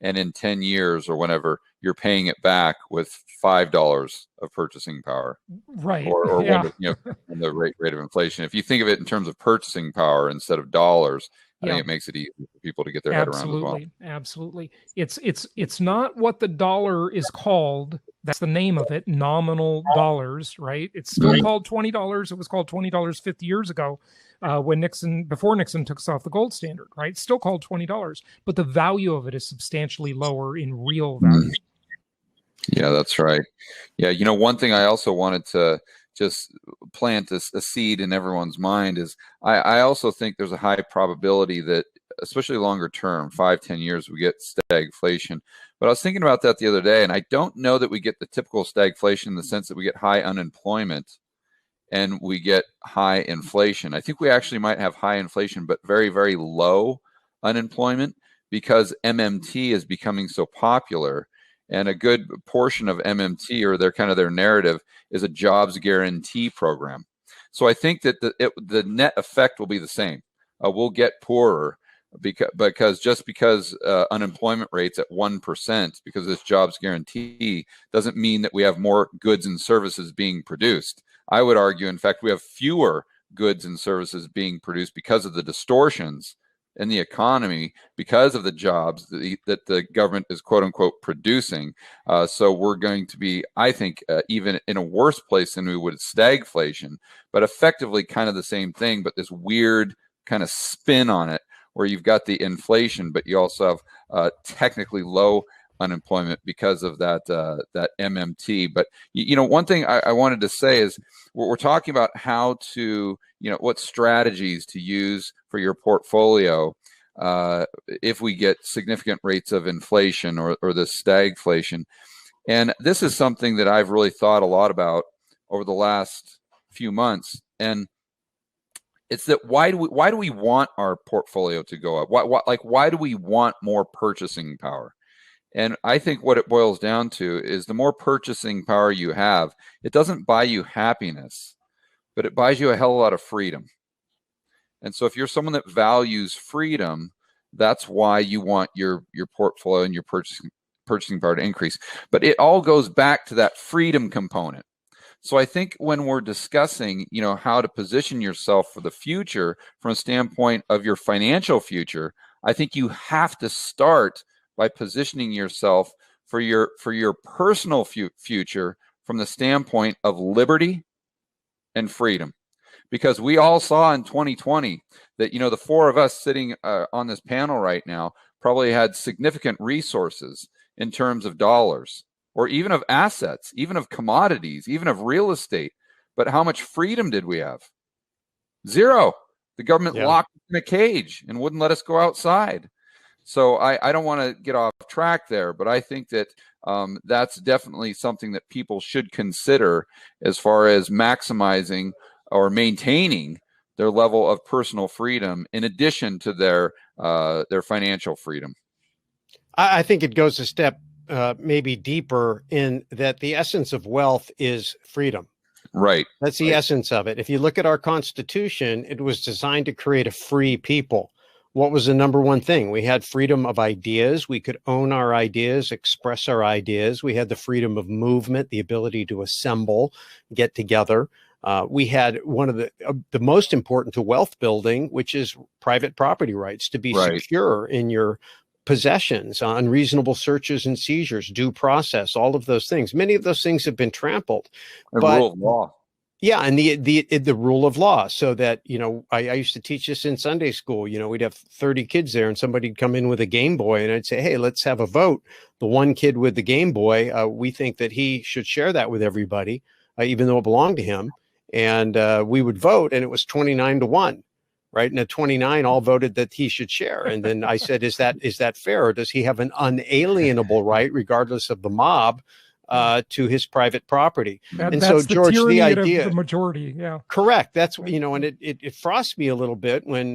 and in 10 years or whenever, you're paying it back with $5 of purchasing power, right? Or the rate of inflation. If you think of it in terms of purchasing power instead of dollars, I think it makes it easy for people to get their head around as well. Absolutely. It's not what the dollar is called. That's the name of it, nominal dollars, right? It's still called $20. It was called $20 50 years ago before Nixon took us off the gold standard, right? It's still called $20, but the value of it is substantially lower in real value. Yeah, that's right. Yeah, one thing I also wanted to just plant a seed in everyone's mind is I also think there's a high probability that, especially longer term, 5-10 years, we get stagflation. But I was thinking about that the other day, and I don't know that we get the typical stagflation in the sense that we get high unemployment and we get high inflation. I think we actually might have high inflation, but very, very low unemployment, because MMT is becoming so popular. And a good portion of MMT, or their narrative, is a jobs guarantee program. So I think that the net effect will be the same. We'll get poorer because unemployment rates at 1%, because this jobs guarantee, doesn't mean that we have more goods and services being produced. I would argue, in fact, we have fewer goods and services being produced because of the distortions in the economy, because of the jobs that the government is quote unquote producing. So we're going to be, I think, even in a worse place than we would stagflation, but effectively kind of the same thing, but this weird kind of spin on it, where you've got the inflation, but you also have technically low unemployment because of that MMT. But one thing I wanted to say is we're talking about how to, what strategies to use for your portfolio if we get significant rates of inflation or this stagflation. And this is something that I've really thought a lot about over the last few months. And it's that why do we want our portfolio to go up? Why do we want more purchasing power? And I think what it boils down to is the more purchasing power you have, it doesn't buy you happiness, but it buys you a hell of a lot of freedom. And so if you're someone that values freedom, that's why you want your portfolio and your purchasing power to increase. But it all goes back to that freedom component. So I think when we're discussing, how to position yourself for the future from a standpoint of your financial future, I think you have to start by positioning yourself for your personal future from the standpoint of liberty and freedom. Because we all saw in 2020 that, the four of us sitting on this panel right now probably had significant resources in terms of dollars, or even of assets, even of commodities, even of real estate. But how much freedom did we have? Zero. The government locked us in a cage and wouldn't let us go outside. So I don't want to get off track there, but I think that that's definitely something that people should consider as far as maximizing or maintaining their level of personal freedom in addition to their financial freedom. I think it goes a step maybe deeper in that the essence of wealth is freedom. Right. That's the essence of it. If you look at our Constitution, it was designed to create a free people. What was the number one thing? We had freedom of ideas. We could own our ideas, express our ideas. We had the freedom of movement, the ability to assemble, get together. We had one of the most important to wealth building, which is private property rights, to be secure in your possessions, unreasonable searches and seizures, due process, all of those things. Many of those things have been trampled. The rule of law. Yeah, and the rule of law, so that, I used to teach this in Sunday school. We'd have 30 kids there, and somebody'd come in with a Game Boy, and I'd say, hey, let's have a vote. The one kid with the Game Boy, we think that he should share that with everybody, even though it belonged to him. And we would vote, and it was 29-1. Right. And the 29 all voted that he should share. And then I said, is that fair? Or does he have an unalienable right, regardless of the mob, to his private property? That's so, George, the idea of the majority. Yeah, correct. That's, and it frosts me a little bit when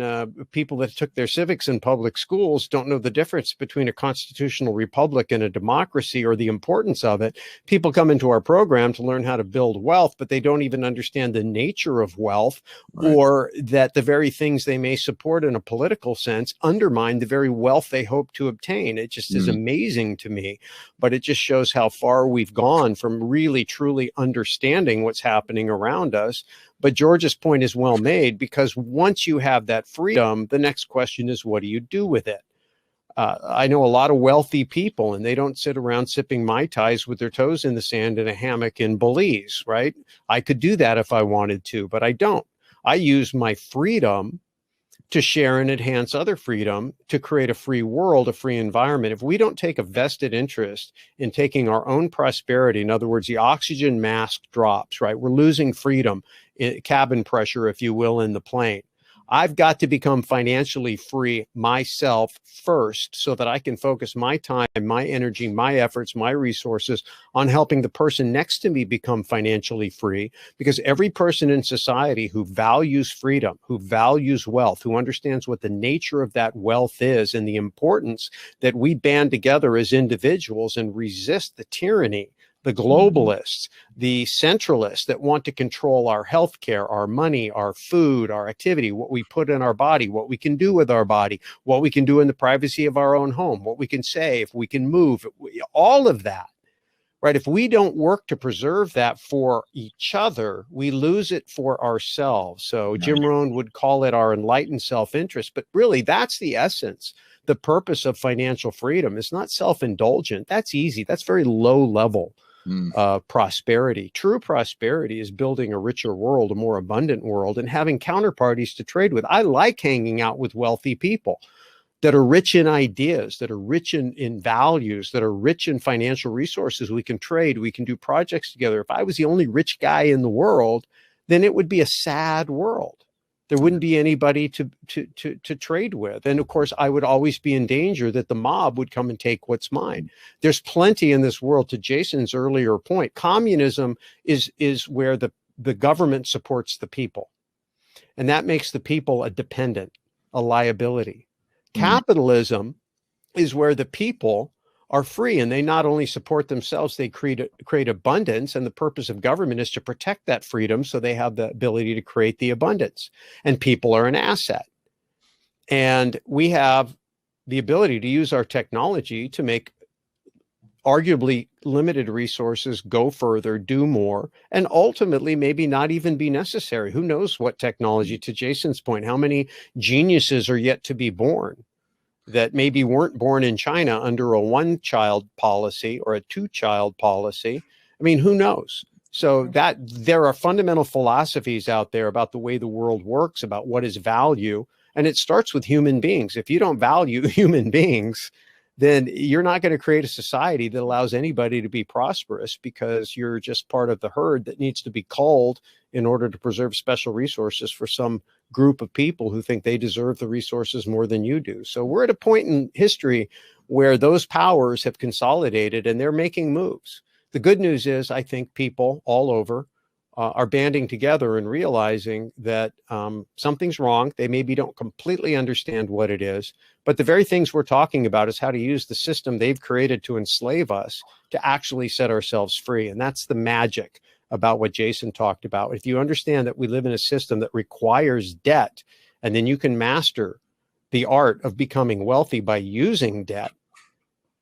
people that took their civics in public schools don't know the difference between a constitutional republic and a democracy, or the importance of it. People come into our program to learn how to build wealth, but they don't even understand the nature of wealth, or that the very things they may support in a political sense undermine the very wealth they hope to obtain. It just is amazing to me, but it just shows how far we've gone from really truly understanding what's happening around us. But George's point is well made, because once you have that freedom, the next question is, what do you do with it? I know a lot of wealthy people, and they don't sit around sipping Mai Tais with their toes in the sand in a hammock in Belize, right? I could do that if I wanted to, but I don't. I use my freedom to share and enhance other freedom, to create a free world, a free environment. If we don't take a vested interest in taking our own prosperity, in other words, the oxygen mask drops, right? We're losing freedom, cabin pressure, if you will, in the plane. I've got to become financially free myself first, so that I can focus my time, my energy, my efforts, my resources on helping the person next to me become financially free. Because every person in society who values freedom, who values wealth, who understands what the nature of that wealth is, and the importance that we band together as individuals and resist the tyranny, the globalists, the centralists that want to control our healthcare, our money, our food, our activity, what we put in our body, what we can do with our body, what we can do in the privacy of our own home, what we can say, if we can move, all of that, right? If we don't work to preserve that for each other, we lose it for ourselves. So Jim Rohn would call it our enlightened self-interest, but really that's the essence. The purpose of financial freedom is not self-indulgent. That's easy. That's very low level prosperity. True prosperity is building a richer world, a more abundant world, and having counterparties to trade with. I like hanging out with wealthy people that are rich in ideas, that are rich in values, that are rich in financial resources. We can trade, we can do projects together. If I was the only rich guy in the world, then it would be a sad world. There wouldn't be anybody to trade with. And of course, I would always be in danger that the mob would come and take what's mine. There's plenty in this world. To Jason's earlier point, communism is where the government supports the people. And that makes the people a dependent, a liability. Capitalism is where the people are free, and they not only support themselves, they create abundance, and the purpose of government is to protect that freedom so they have the ability to create the abundance, and people are an asset. And we have the ability to use our technology to make arguably limited resources go further, do more, and ultimately maybe not even be necessary. Who knows what technology, to Jason's point, how many geniuses are yet to be born that maybe weren't born in China under a one-child policy or a two-child policy. I mean, who knows? So that there are fundamental philosophies out there about the way the world works, about what is value. And it starts with human beings. If you don't value human beings, then you're not going to create a society that allows anybody to be prosperous, because you're just part of the herd that needs to be culled in order to preserve special resources for some group of people who think they deserve the resources more than you do. So we're at a point in history where those powers have consolidated and they're making moves. The good news is, I think people all over are banding together and realizing that something's wrong. They maybe don't completely understand what it is, but the very things we're talking about is how to use the system they've created to enslave us to actually set ourselves free. And that's the magic about what Jason talked about. If you understand that we live in a system that requires debt, and then you can master the art of becoming wealthy by using debt,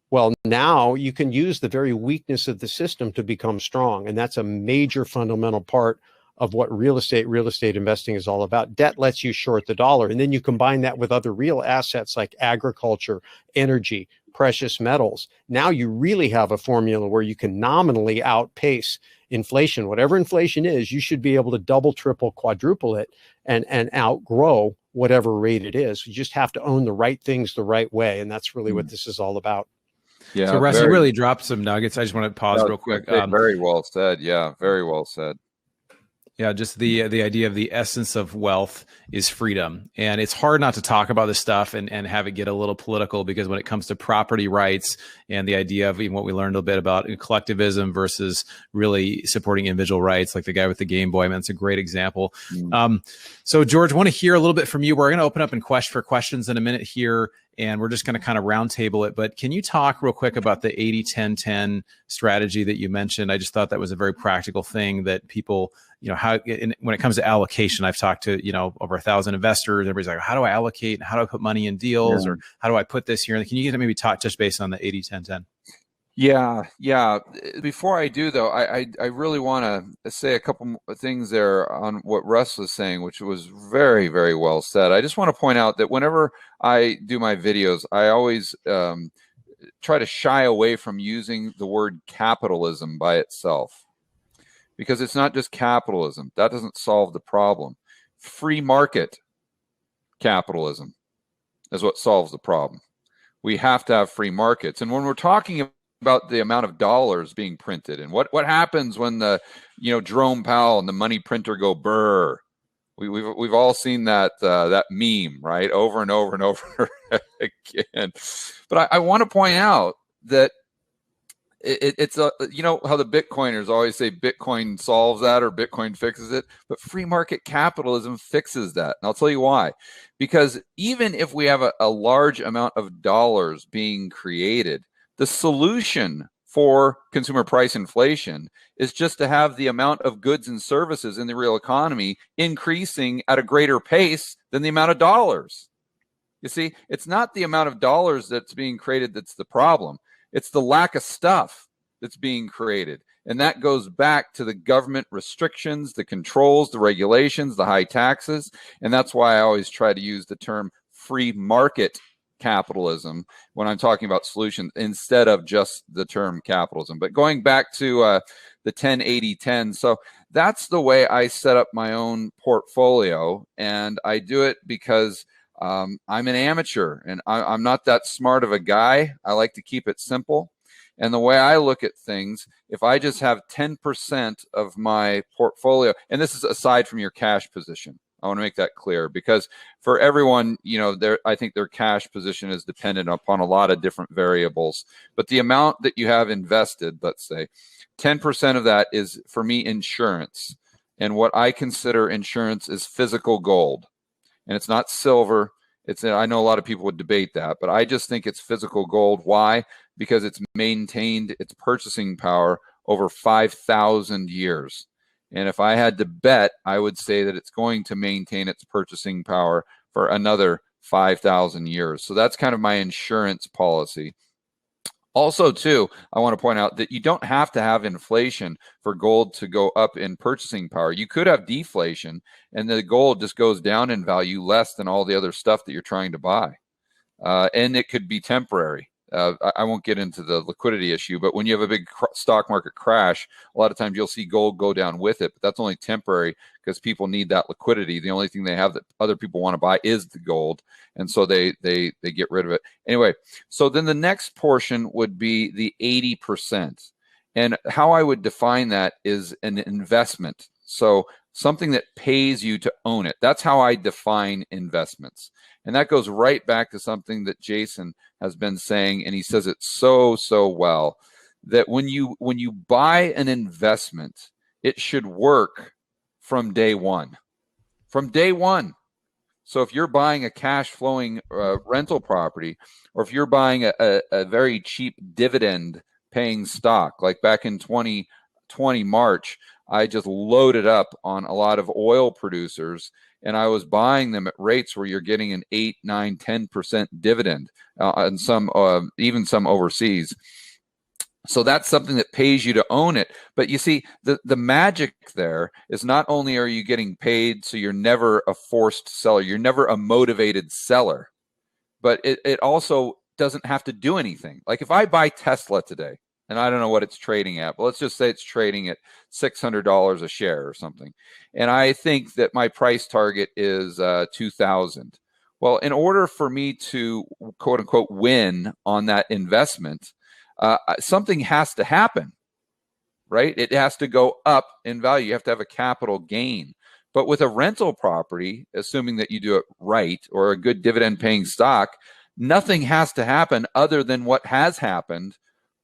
well, now you can use the very weakness of the system to become strong. And that's a major fundamental part of what real estate investing is all about. Debt lets you short the dollar. And then you combine that with other real assets like agriculture, energy, precious metals. Now you really have a formula where you can nominally outpace inflation. Whatever inflation is, you should be able to double, triple, quadruple it and outgrow whatever rate it is. You just have to own the right things the right way. And that's really what this is all about. Yeah. So Russ, you really dropped some nuggets. I just want to pause real quick. Very well said. Yeah, very well said. Yeah, just the idea of the essence of wealth is freedom. And it's hard not to talk about this stuff and have it get a little political, because when it comes to property rights and the idea of even what we learned a bit about collectivism versus really supporting individual rights, like the guy with the Game Boy, I mean, that's a great example. So George, I want to hear a little bit from you. We're going to open up for questions in a minute here, and we're just going to kind of roundtable it. But can you talk real quick about the 80-10-10 strategy that you mentioned? I just thought that was a very practical thing that people, when it comes to allocation, I've talked to, over 1,000 investors. Everybody's like, how do I allocate? How do I put money in deals? Or how do I put this here? Can you maybe talk just based on the 80-10-10? Yeah. Before I do, though, I really want to say a couple things there on what Russ was saying, which was very, very well said. I just want to point out that whenever I do my videos, I always try to shy away from using the word capitalism by itself, because it's not just capitalism. That doesn't solve the problem. Free market capitalism is what solves the problem. We have to have free markets. And when we're talking about the amount of dollars being printed and what happens when the Jerome Powell and the money printer go burr, we've all seen that that meme, right, over and over and over again. But I want to point out that it's how the Bitcoiners always say Bitcoin solves that or Bitcoin fixes it, but free market capitalism fixes that. And I'll tell you why. Because even if we have a large amount of dollars being created, the solution for consumer price inflation is just to have the amount of goods and services in the real economy increasing at a greater pace than the amount of dollars. You see, it's not the amount of dollars that's being created that's the problem. It's the lack of stuff that's being created. And that goes back to the government restrictions, the controls, the regulations, the high taxes. And that's why I always try to use the term free market capitalism when I'm talking about solutions instead of just the term capitalism. But going back to the 10-80-10, so that's the way I set up my own portfolio. And I do it because I'm an amateur and I'm not that smart of a guy. I like to keep it simple. And the way I look at things, if I just have 10% of my portfolio, and this is aside from your cash position, I want to make that clear, because for everyone, you know, I think their cash position is dependent upon a lot of different variables. But the amount that you have invested, let's say, 10% of that is, for me, insurance. And what I consider insurance is physical gold. And it's not silver. I know a lot of people would debate that, but I just think it's physical gold. Why? Because it's maintained its purchasing power over 5,000 years. And if I had to bet, I would say that it's going to maintain its purchasing power for another 5,000 years. So that's kind of my insurance policy. Also, too, I want to point out that you don't have to have inflation for gold to go up in purchasing power. You could have deflation, and the gold just goes down in value less than all the other stuff that you're trying to buy. And it could be temporary. I won't get into the liquidity issue, but when you have a big stock market crash, a lot of times you'll see gold go down with it, but that's only temporary because people need that liquidity. The only thing they have that other people want to buy is the gold, and so they get rid of it. Anyway, so then the next portion would be the 80%. And how I would define that is an investment. So something that pays you to own it. That's how I define investments. And that goes right back to something that Jason has been saying, and he says it so well, that when you buy an investment, it should work from day one. From day one. So if you're buying a cash flowing rental property, or if you're buying a very cheap dividend paying stock, like back in 2020 March, I just loaded up on a lot of oil producers, and I was buying them at rates where you're getting an 8, 9, 10% dividend, and some even some overseas. So that's something that pays you to own it. But you see, the magic there is not only are you getting paid, so you're never a forced seller, you're never a motivated seller, but it also doesn't have to do anything. Like if I buy Tesla today, and I don't know what it's trading at, but let's just say it's trading at $600 a share or something. And I think that my price target is 2,000. Well, in order for me to quote unquote win on that investment, something has to happen, right? It has to go up in value. You have to have a capital gain. But with a rental property, assuming that you do it right, or a good dividend paying stock, nothing has to happen other than what has happened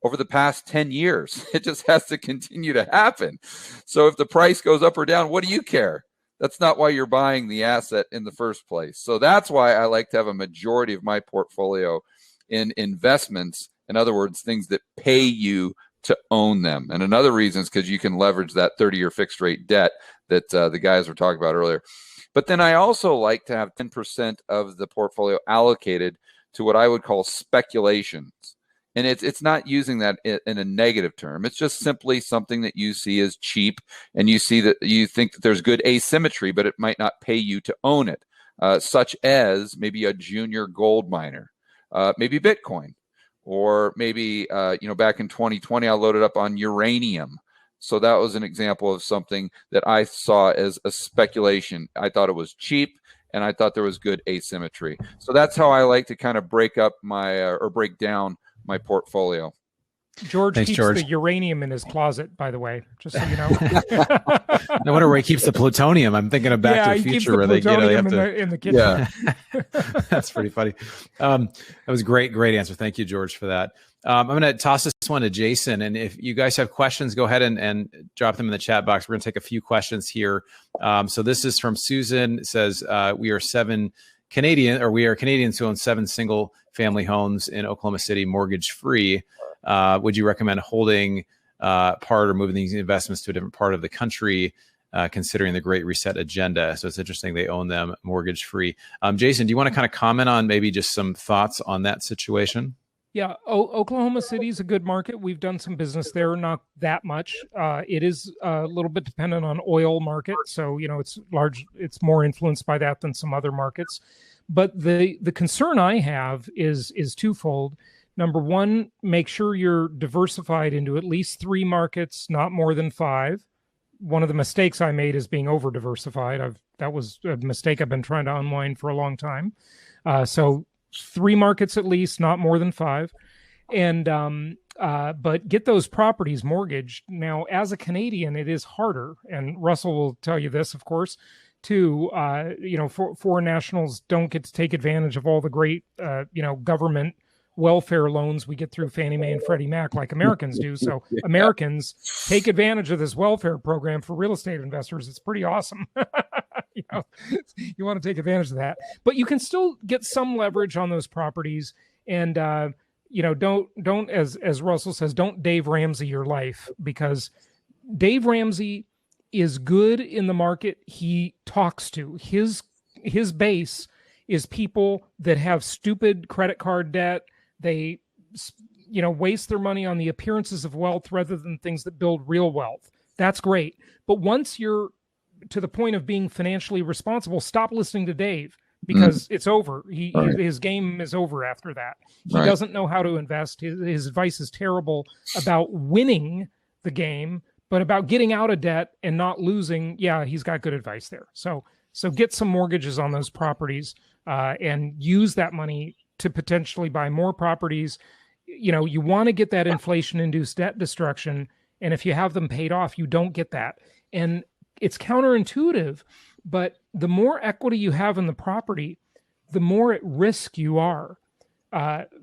over the past 10 years. It just has to continue to happen. So if the price goes up or down, what do you care? That's not why you're buying the asset in the first place. So that's why I like to have a majority of my portfolio in investments. In other words, things that pay you to own them. And another reason is because you can leverage that 30-year fixed rate debt that the guys were talking about earlier. But then I also like to have 10% of the portfolio allocated to what I would call speculations. And it's not using that in a negative term. It's just simply something that you see as cheap, and you see that you think that there's good asymmetry, but it might not pay you to own it, such as maybe a junior gold miner, maybe Bitcoin, or maybe back in 2020 I loaded up on uranium. So that was an example of something that I saw as a speculation. I thought it was cheap, and I thought there was good asymmetry. So that's how I like to kind of break up my or break down my portfolio. George keeps the uranium in his closet, by the way, just so you know. I wonder where he keeps the plutonium. I'm thinking of Back to the Future, where they have to in the kitchen. Yeah. That's pretty funny. That was great answer. Thank you, George, for that. I'm going to toss this one to Jason, and if you guys have questions, go ahead and drop them in the chat box. We're going to take a few questions here. So this is from Susan. It says, we are Canadians who own 7 single family homes in Oklahoma City, mortgage free. would you recommend holding part or moving these investments to a different part of the country, considering the Great Reset agenda? So it's interesting they own them mortgage free. Jason, do you want to kind of comment on maybe just some thoughts on that situation? Yeah, Oklahoma City is a good market. We've done some business there, not that much. It is a little bit dependent on oil market, so it's more influenced by that than some other markets. But the concern I have is twofold. Number one, make sure you're diversified into at least 3 markets, not more than 5. One of the mistakes I made is being over diversified. That was a mistake I've been trying to unwind for a long time. So 3 markets at least, not more than 5. And but get those properties mortgaged. Now, as a Canadian, it is harder, and Russell will tell you this, of course, too. Foreign nationals don't get to take advantage of all the great government welfare loans we get through Fannie Mae and Freddie Mac like Americans do. So Americans take advantage of this welfare program for real estate investors. It's pretty awesome. You want to take advantage of that, but you can still get some leverage on those properties. And don't as Russell says, don't Dave Ramsey your life, because Dave Ramsey is good in the market he talks to. His base is people that have stupid credit card debt. They waste their money on the appearances of wealth rather than things that build real wealth. That's great. But once you're to the point of being financially responsible, stop listening to Dave, because it's over. His game is over after that. He doesn't know how to invest. His advice is terrible about winning the game, but about getting out of debt and not losing. Yeah, he's got good advice there. So get some mortgages on those properties and use that money to potentially buy more properties. You want to get that inflation-induced debt destruction, and if you have them paid off, you don't get that. And it's counterintuitive, but the more equity you have in the property, the more at risk you are.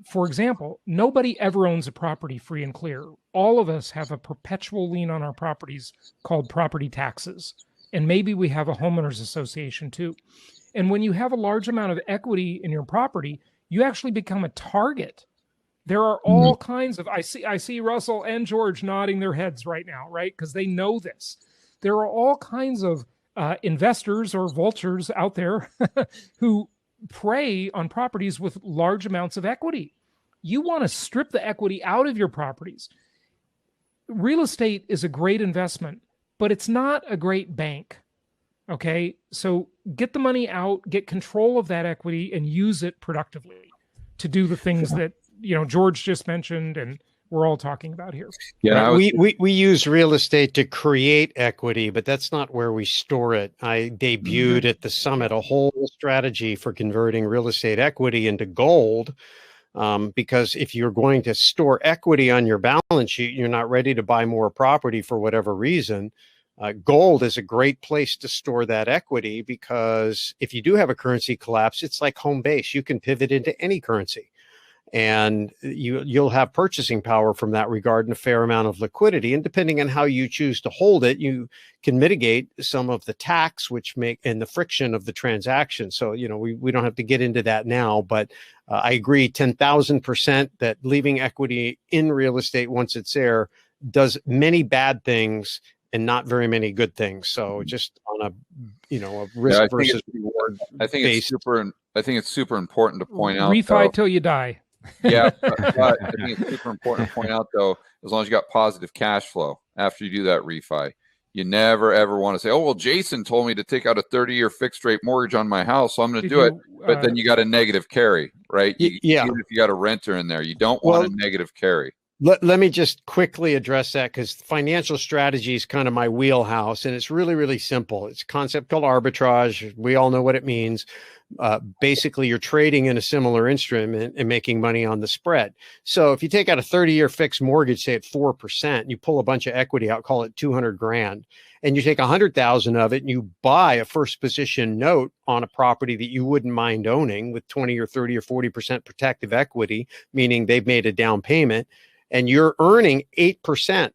For example, nobody ever owns a property free and clear. All of us have a perpetual lien on our properties called property taxes. And maybe we have a homeowners association too. And when you have a large amount of equity in your property, you actually become a target. There are all kinds of, I see Russell and George nodding their heads right now, right? Because they know this. There are all kinds of investors or vultures out there who prey on properties with large amounts of equity. You want to strip the equity out of your properties. Real estate is a great investment, but it's not a great bank. Okay, so get the money out, get control of that equity, and use it productively to do the things that George just mentioned and we're all talking about here. Yeah, we use real estate to create equity, but that's not where we store it. I debuted at the summit a whole strategy for converting real estate equity into gold, because if you're going to store equity on your balance sheet, you're not ready to buy more property for whatever reason. Gold is a great place to store that equity, because if you do have a currency collapse, it's like home base. You can pivot into any currency, and you'll have purchasing power from that regard and a fair amount of liquidity. And depending on how you choose to hold it, you can mitigate some of the tax and the friction of the transaction. So, we don't have to get into that now, but I agree 10,000% that leaving equity in real estate once it's there does many bad things and not very many good things. So just on a risk versus reward. I think it's super important to point out. Refi till you die. Yeah, but I think it's super important to point out, though, as long as you got positive cash flow after you do that refi, you never ever want to say, "Oh, well, Jason told me to take out a 30-year fixed rate mortgage on my house, so I'm going to do it." But then you got a negative carry, right? Even if you got a renter in there, you don't want a negative carry. Let me just quickly address that, because financial strategy is kind of my wheelhouse, and it's really, really simple. It's a concept called arbitrage. We all know what it means. Basically, you're trading in a similar instrument and making money on the spread. So if you take out a 30-year fixed mortgage, say at 4%, you pull a bunch of equity out, call it 200 grand, and you take 100,000 of it and you buy a first position note on a property that you wouldn't mind owning with 20 or 30 or 40% protective equity, meaning they've made a down payment, and you're earning 8%,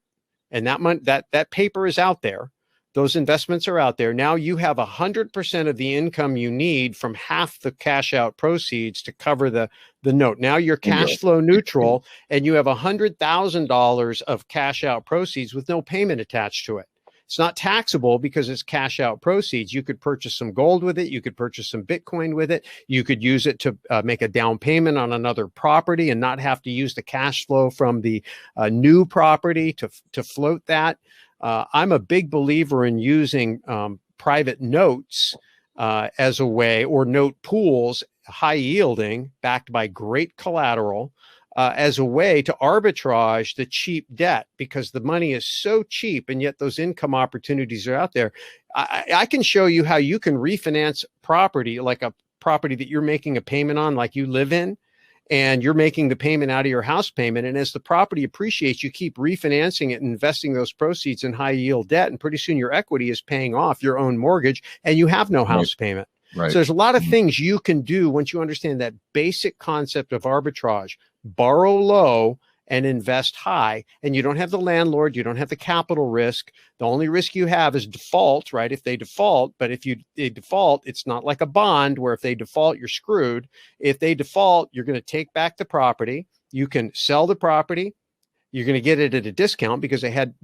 and that paper is out there. Those investments are out there. Now you have 100% of the income you need from half the cash out proceeds to cover the note. Now you're cash flow neutral, and you have $100,000 of cash out proceeds with no payment attached to it. It's not taxable because it's cash out proceeds. You could purchase some gold with it. You could purchase some Bitcoin with it. You could use it to make a down payment on another property and not have to use the cash flow from the new property to float that. I'm a big believer in using private notes as a way, or note pools, high yielding, backed by great collateral, as a way to arbitrage the cheap debt, because the money is so cheap and yet those income opportunities are out there. I can show you how you can refinance property, like a property that you're making a payment on, like you live in, and you're making the payment out of your house payment. And as the property appreciates, you keep refinancing it and investing those proceeds in high yield debt. And pretty soon your equity is paying off your own mortgage and you have no house payment. Right. So there's a lot of things you can do once you understand that basic concept of arbitrage. Borrow low and invest high, and you don't have the landlord, you don't have the capital risk. The only risk you have is default, right? If they default, but if they default, it's not like a bond where if they default, you're screwed. If they default, you're going to take back the property. You can sell the property. You're going to get it at a discount because they had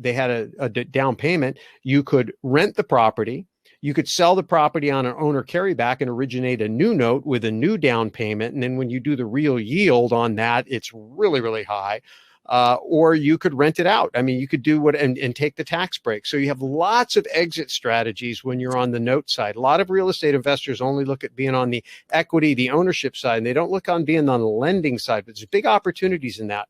a down payment. You could rent the property. You could sell the property on an owner carryback and originate a new note with a new down payment. And then when you do the real yield on that, it's really, really high. Or you could rent it out. I mean, you could do and take the tax break. So you have lots of exit strategies when you're on the note side. A lot of real estate investors only look at being on the equity, the ownership side, and they don't look on being on the lending side. But there's big opportunities in that.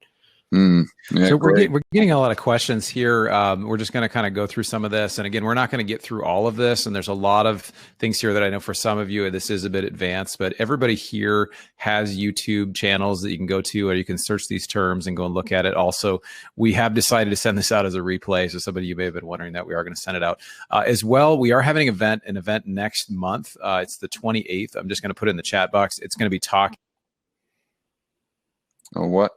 Yeah, so we're getting a lot of questions here. We're just going to kind of go through some of this. And again, we're not going to get through all of this. And there's a lot of things here that I know for some of you, this is a bit advanced, but everybody here has YouTube channels that you can go to, or you can search these terms and go and look at it. Also, we have decided to send this out as a replay. So some of you may have been wondering that we are going to send it out as well. We are having an event next month. It's the 28th. I'm just going to put it in the chat box. It's going to be talking. Oh, what?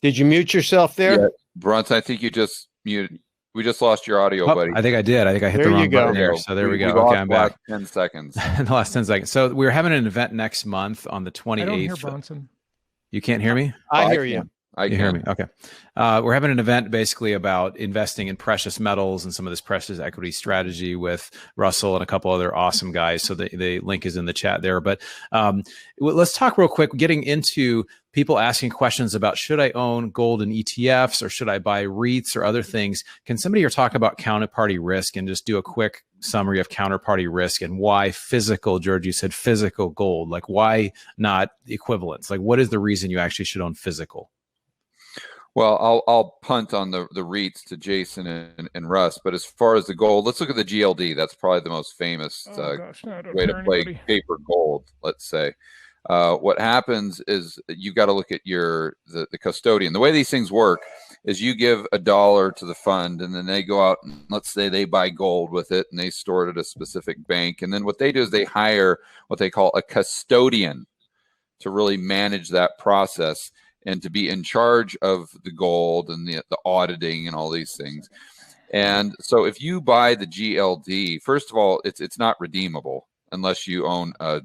Did you mute yourself there? Yeah. Bronson, I think you just muted. We just lost your audio, buddy. I think I did. I think I hit the wrong button there. So there we go. Okay, I'm back. 10 seconds. The last 10 seconds. So we're having an event next month on the 28th. I don't hear Bronson. You can't hear me? I hear you. You hear me? Okay. We're having an event basically about investing in precious metals and some of this precious equity strategy with Russell and a couple other awesome guys. So the link is in the chat there. But let's talk real quick, getting into people asking questions about, should I own gold and ETFs, or should I buy REITs or other things? Can somebody here talk about counterparty risk and just do a quick summary of counterparty risk and why physical, George, you said physical gold, like why not equivalents? Like what is the reason you actually should own physical? Well, I'll punt on the REITs to Jason and Russ, but as far as the gold, let's look at the GLD. That's probably the most famous way to play paper gold, let's say. What happens is you got to look at the custodian. The way these things work is you give $1 to the fund, and then they go out and let's say they buy gold with it and they store it at a specific bank. And then what they do is they hire what they call a custodian to really manage that process and to be in charge of the gold and the auditing and all these things. And so if you buy the GLD, first of all, it's not redeemable unless you own a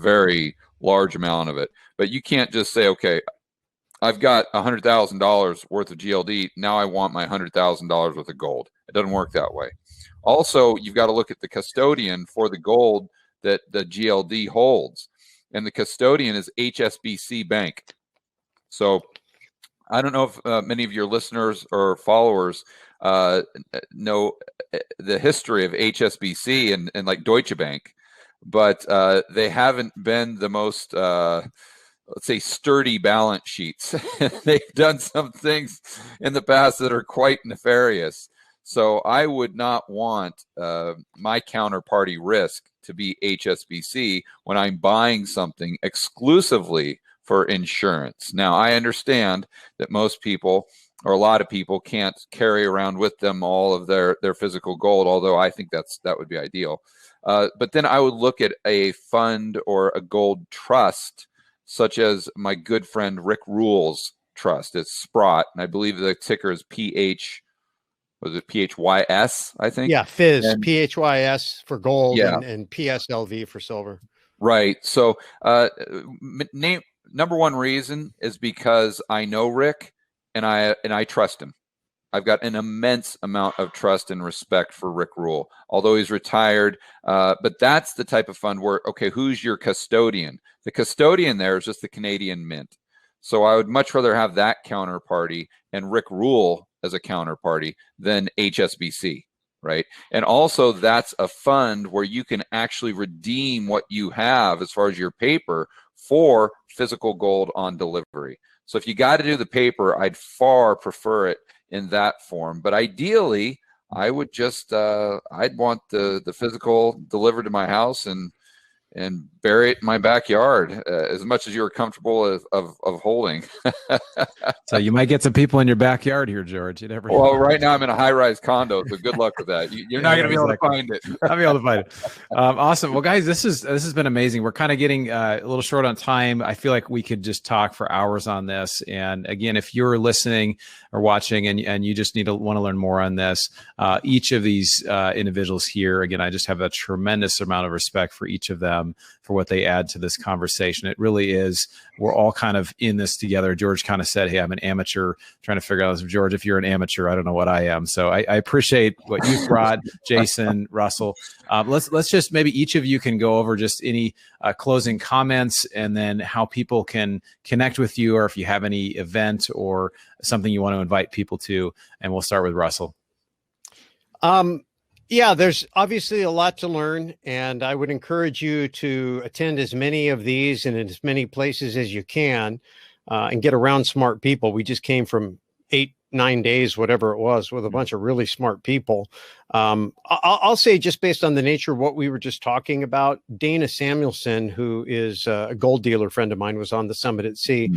very large amount of it. But you can't just say, okay, I've got $100,000 worth of GLD. Now I want my $100,000 worth of gold. It doesn't work that way. Also, you've got to look at the custodian for the gold that the GLD holds. And the custodian is HSBC Bank. So I don't know if many of your listeners or followers know the history of HSBC and like Deutsche Bank, but they haven't been the most, let's say, sturdy balance sheets. They've done some things in the past that are quite nefarious. So I would not want my counterparty risk to be HSBC when I'm buying something exclusively for insurance. Now, I understand that most people, or a lot of people, can't carry around with them all of their physical gold, although I think that would be ideal. But then I would look at a fund or a gold trust, such as my good friend Rick Rule's trust. It's Sprott, and I believe the ticker is PH. was it PHYS, I think? Yeah, Fizz, And, PHYS for gold, yeah. and PSLV for silver. Right. So number one reason is because I know Rick and I trust him. I've got an immense amount of trust and respect for Rick Rule, although he's retired. But that's the type of fund where, okay, who's your custodian? The custodian there is just the Canadian Mint. So I would much rather have that counterparty and Rick Rule as a counterparty than HSBC, right? And also that's a fund where you can actually redeem what you have as far as your paper for physical gold on delivery. So if you got to do the paper, I'd far prefer it in that form. But ideally, I would just I'd want the physical delivered to my house and bury it in my backyard as much as you're comfortable of holding. So you might get some people in your backyard here, George. You never know. Well, right now I'm in a high-rise condo, so good luck with that. You're not going to be able to find it. I'll be able to find it. Awesome. Well, guys, this has been amazing. We're kind of getting a little short on time. I feel like we could just talk for hours on this. And again, if you're listening or watching and you just want to learn more on this, each of these individuals here, again, I just have a tremendous amount of respect for each of them for what they add to this conversation. It really is, we're all kind of in this together. George kind of said, hey, I'm an amateur trying to figure out this. George, if you're an amateur, I don't know what I am. So I appreciate what you've brought, Jason, Russell. Let's just maybe each of you can go over just any closing comments and then how people can connect with you, or if you have any event or something you want to invite people to. And we'll start with Russell. Yeah, there's obviously a lot to learn, and I would encourage you to attend as many of these and in as many places as you can, and get around smart people. We just came from 8-9 days, whatever it was, with a bunch of really smart people. I'll say, just based on the nature of what we were just talking about, Dana Samuelson, who is a gold dealer friend of mine, was on the Summit at Sea.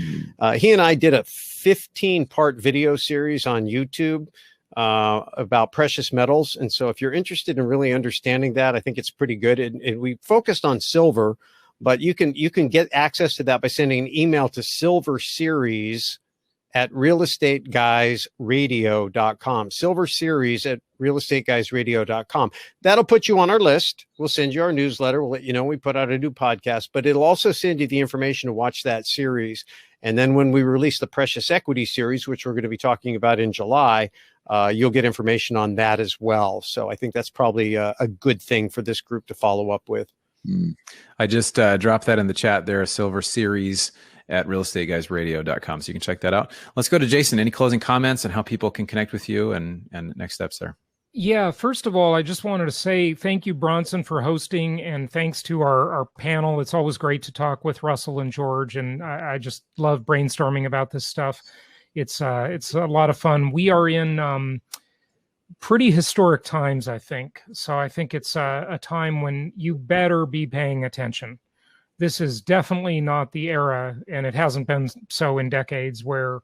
He and I did a 15-part video series on YouTube about precious metals. And so if you're interested in really understanding that, I think it's pretty good. And we focused on silver, but you can get access to that by sending an email to silverseries@realestateguysradio.com, silverseries@realestateguysradio.com. That'll put you on our list. We'll send you our newsletter. We'll let you know we put out a new podcast, but it'll also send you the information to watch that series. And then when we release the precious equity series, which we're going to be talking about in July, you'll get information on that as well. So I think that's probably a good thing for this group to follow up with. I just dropped that in the chat there, Silver Series at realestateguysradio.com. So you can check that out. Let's go to Jason. Any closing comments on how people can connect with you and next steps there? Yeah, first of all, I just wanted to say thank you, Bronson, for hosting, and thanks to our panel. It's always great to talk with Russell and George, and I just love brainstorming about this stuff. It's a lot of fun. We are in pretty historic times, I think. So I think it's a time when you better be paying attention. This is definitely not the era, and it hasn't been so in decades, where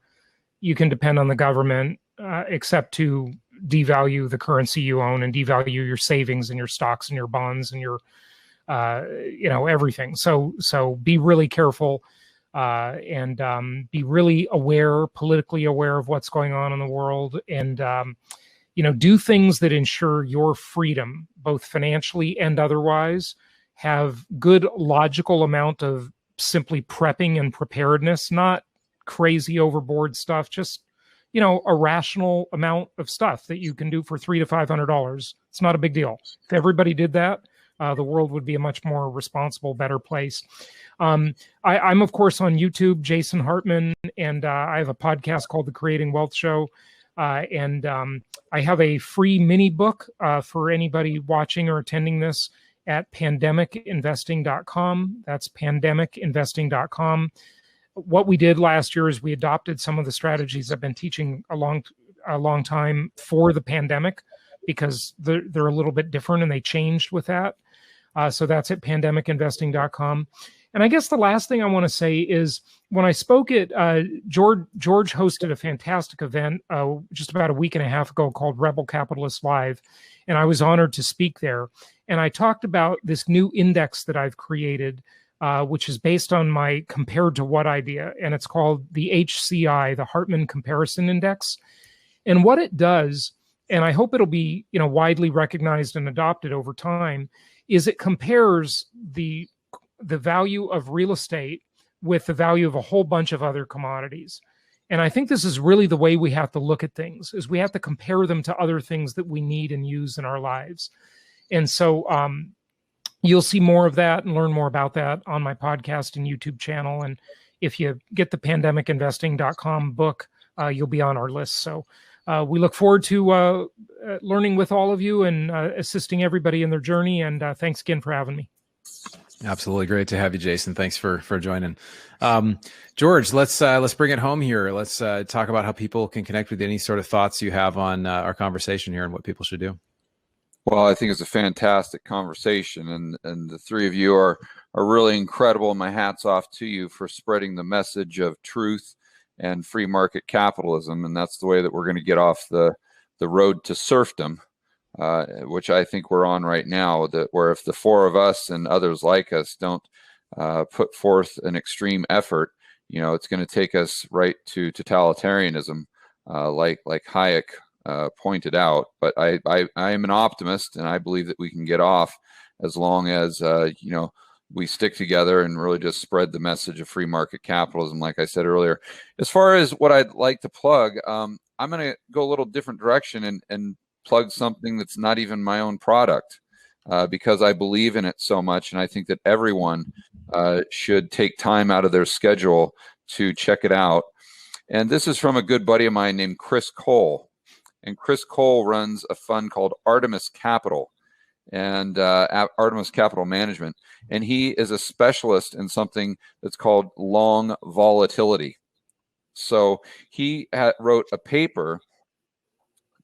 you can depend on the government except to devalue the currency you own and devalue your savings and your stocks and your bonds and your everything. So be really careful and be really aware, politically aware of what's going on in the world, and do things that ensure your freedom, both financially and otherwise. Have good logical amount of simply prepping and preparedness, not crazy overboard stuff, just a rational amount of stuff that you can do for $300 to $500. It's not a big deal. If everybody did that, the world would be a much more responsible, better place. I'm, of course, on YouTube, Jason Hartman, and I have a podcast called The Creating Wealth Show. And I have a free mini book for anybody watching or attending this at pandemicinvesting.com. That's pandemicinvesting.com. What we did last year is we adopted some of the strategies I've been teaching a long time for the pandemic, because they're a little bit different and they changed with that. So that's at pandemicinvesting.com. And I guess the last thing I want to say is, when I spoke at George hosted a fantastic event just about a week and a half ago called Rebel Capitalist Live, and I was honored to speak there. And I talked about this new index that I've created, which is based on my compared to what idea, and it's called the HCI, the Hartman Comparison Index. And what it does and I hope it'll be, widely recognized and adopted over time, is it compares the value of real estate with the value of a whole bunch of other commodities. And I think this is really the way we have to look at things, is we have to compare them to other things that we need and use in our lives. And so you'll see more of that and learn more about that on my podcast and YouTube channel. And if you get the pandemicinvesting.com book, you'll be on our list. So we look forward to learning with all of you and assisting everybody in their journey. And thanks again for having me. Absolutely. Great to have you, Jason. Thanks for joining. George, let's bring it home here. Let's talk about how people can connect with you. Any sort of thoughts you have on our conversation here and what people should do. Well, I think it's a fantastic conversation, and the three of you are really incredible. My hat's off to you for spreading the message of truth and free market capitalism, and that's the way that we're going to get off the road to serfdom, which I think we're on right now. Where if the four of us and others like us don't put forth an extreme effort, it's going to take us right to totalitarianism, like Hayek pointed out. But I am an optimist, and I believe that we can get off as long as we stick together and really just spread the message of free market capitalism, like I said earlier. As far as what I'd like to plug, I'm going to go a little different direction and plug something that's not even my own product, because I believe in it so much, and I think that everyone should take time out of their schedule to check it out. And this is from a good buddy of mine named Chris Cole. And Chris Cole runs a fund called Artemis Capital and Artemis Capital Management. And he is a specialist in something that's called long volatility. So he wrote a paper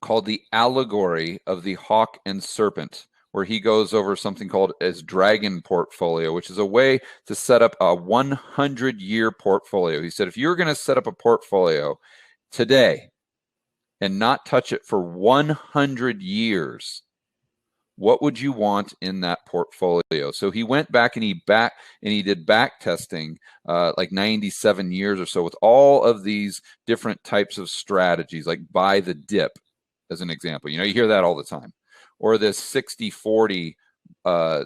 called The Allegory of the Hawk and Serpent, where he goes over something called his dragon portfolio, which is a way to set up a 100-year portfolio. He said, if you're going to set up a portfolio today and not touch it for 100 years, what would you want in that portfolio? So he went back and he did back testing, like 97 years or so, with all of these different types of strategies, like buy the dip, as an example. You hear that all the time. Or this 60-40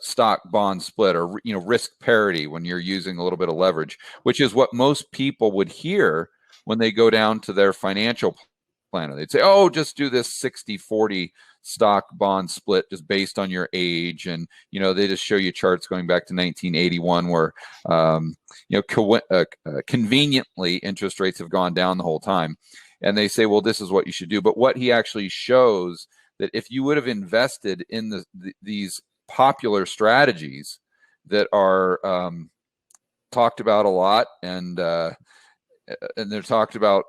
stock bond split, or risk parity when you're using a little bit of leverage, which is what most people would hear when they go down to their financial planner. They'd say, oh, just do this 60-40 stock bond split just based on your age. And they just show you charts going back to 1981 where conveniently interest rates have gone down the whole time. And they say, well, this is what you should do. But what he actually shows, that if you would have invested in these popular strategies that are talked about a lot, and they're talked about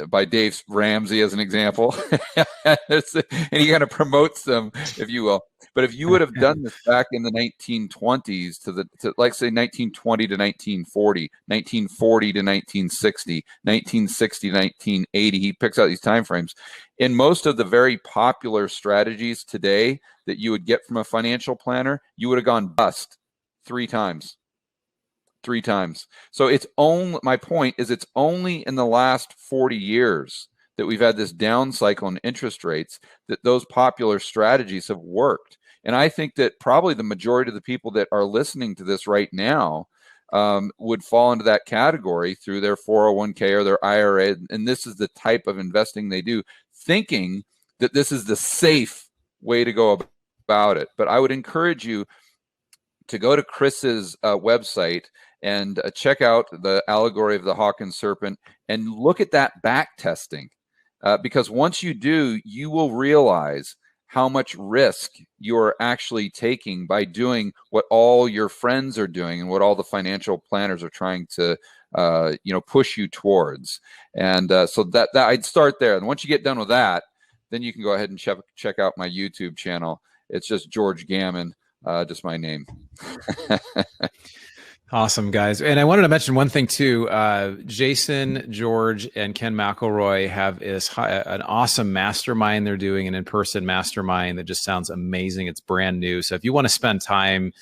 by Dave Ramsey as an example, and he kind of promotes them, if you will. But if you would have done this back in the 1920s to like say 1920 to 1940, 1940 to 1960, 1960 to 1980, he picks out these time frames. In most of the very popular strategies today that you would get from a financial planner, you would have gone bust 3 times. 3 times. So my point is, it's only in the last 40 years that we've had this down cycle in interest rates that those popular strategies have worked. And I think that probably the majority of the people that are listening to this right now would fall into that category through their 401k or their IRA. And this is the type of investing they do, thinking that this is the safe way to go about it. But I would encourage you to go to Chris's website and check out the Allegory of the Hawk and Serpent and look at that back testing. Because once you do, you will realize how much risk you're actually taking by doing what all your friends are doing and what all the financial planners are trying to push you towards. And so that I'd start there. And once you get done with that, then you can go ahead and check out my YouTube channel. It's just George Gammon, just my name. Awesome, guys. And I wanted to mention one thing too. Jason, George, and Ken McElroy have an awesome mastermind they're doing, an in-person mastermind that just sounds amazing. It's brand new. So if you want to spend time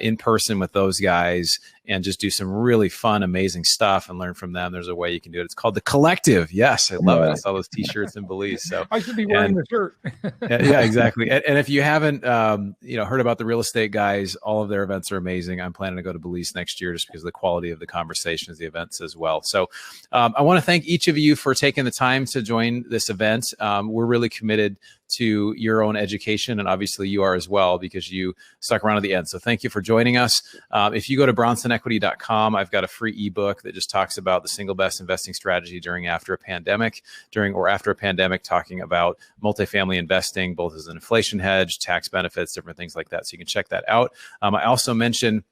in person with those guys and just do some really fun, amazing stuff and learn from them. There's a way you can do it. It's called The Collective. Yes, I love it. I saw those t-shirts in Belize. So I should be wearing the shirt. Yeah, exactly. And if you haven't, heard about the Real Estate Guys, all of their events are amazing. I'm planning to go to Belize next year just because of the quality of the conversations, the events as well. So I want to thank each of you for taking the time to join this event. We're really committed to your own education, and obviously you are as well, because you stuck around to the end. So thank you for joining us. If you go to bronsonequity.com, I've got a free ebook that just talks about the single best investing strategy during or after a pandemic, talking about multifamily investing, both as an inflation hedge, tax benefits, different things like that. So you can check that out. I also mentioned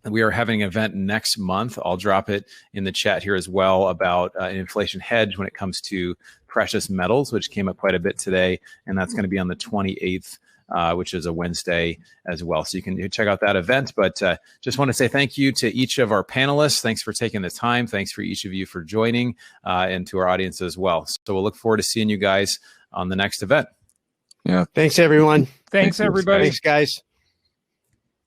we are having an event next month. I'll drop it in the chat here as well about an inflation hedge when it comes to precious metals, which came up quite a bit today. And that's going to be on the 28th, which is a Wednesday as well. So you can check out that event. But just want to say thank you to each of our panelists. Thanks for taking the time. Thanks for each of you for joining, and to our audience as well. So we'll look forward to seeing you guys on the next event. Yeah. Thanks, everyone. Thanks, everybody. Thanks, guys.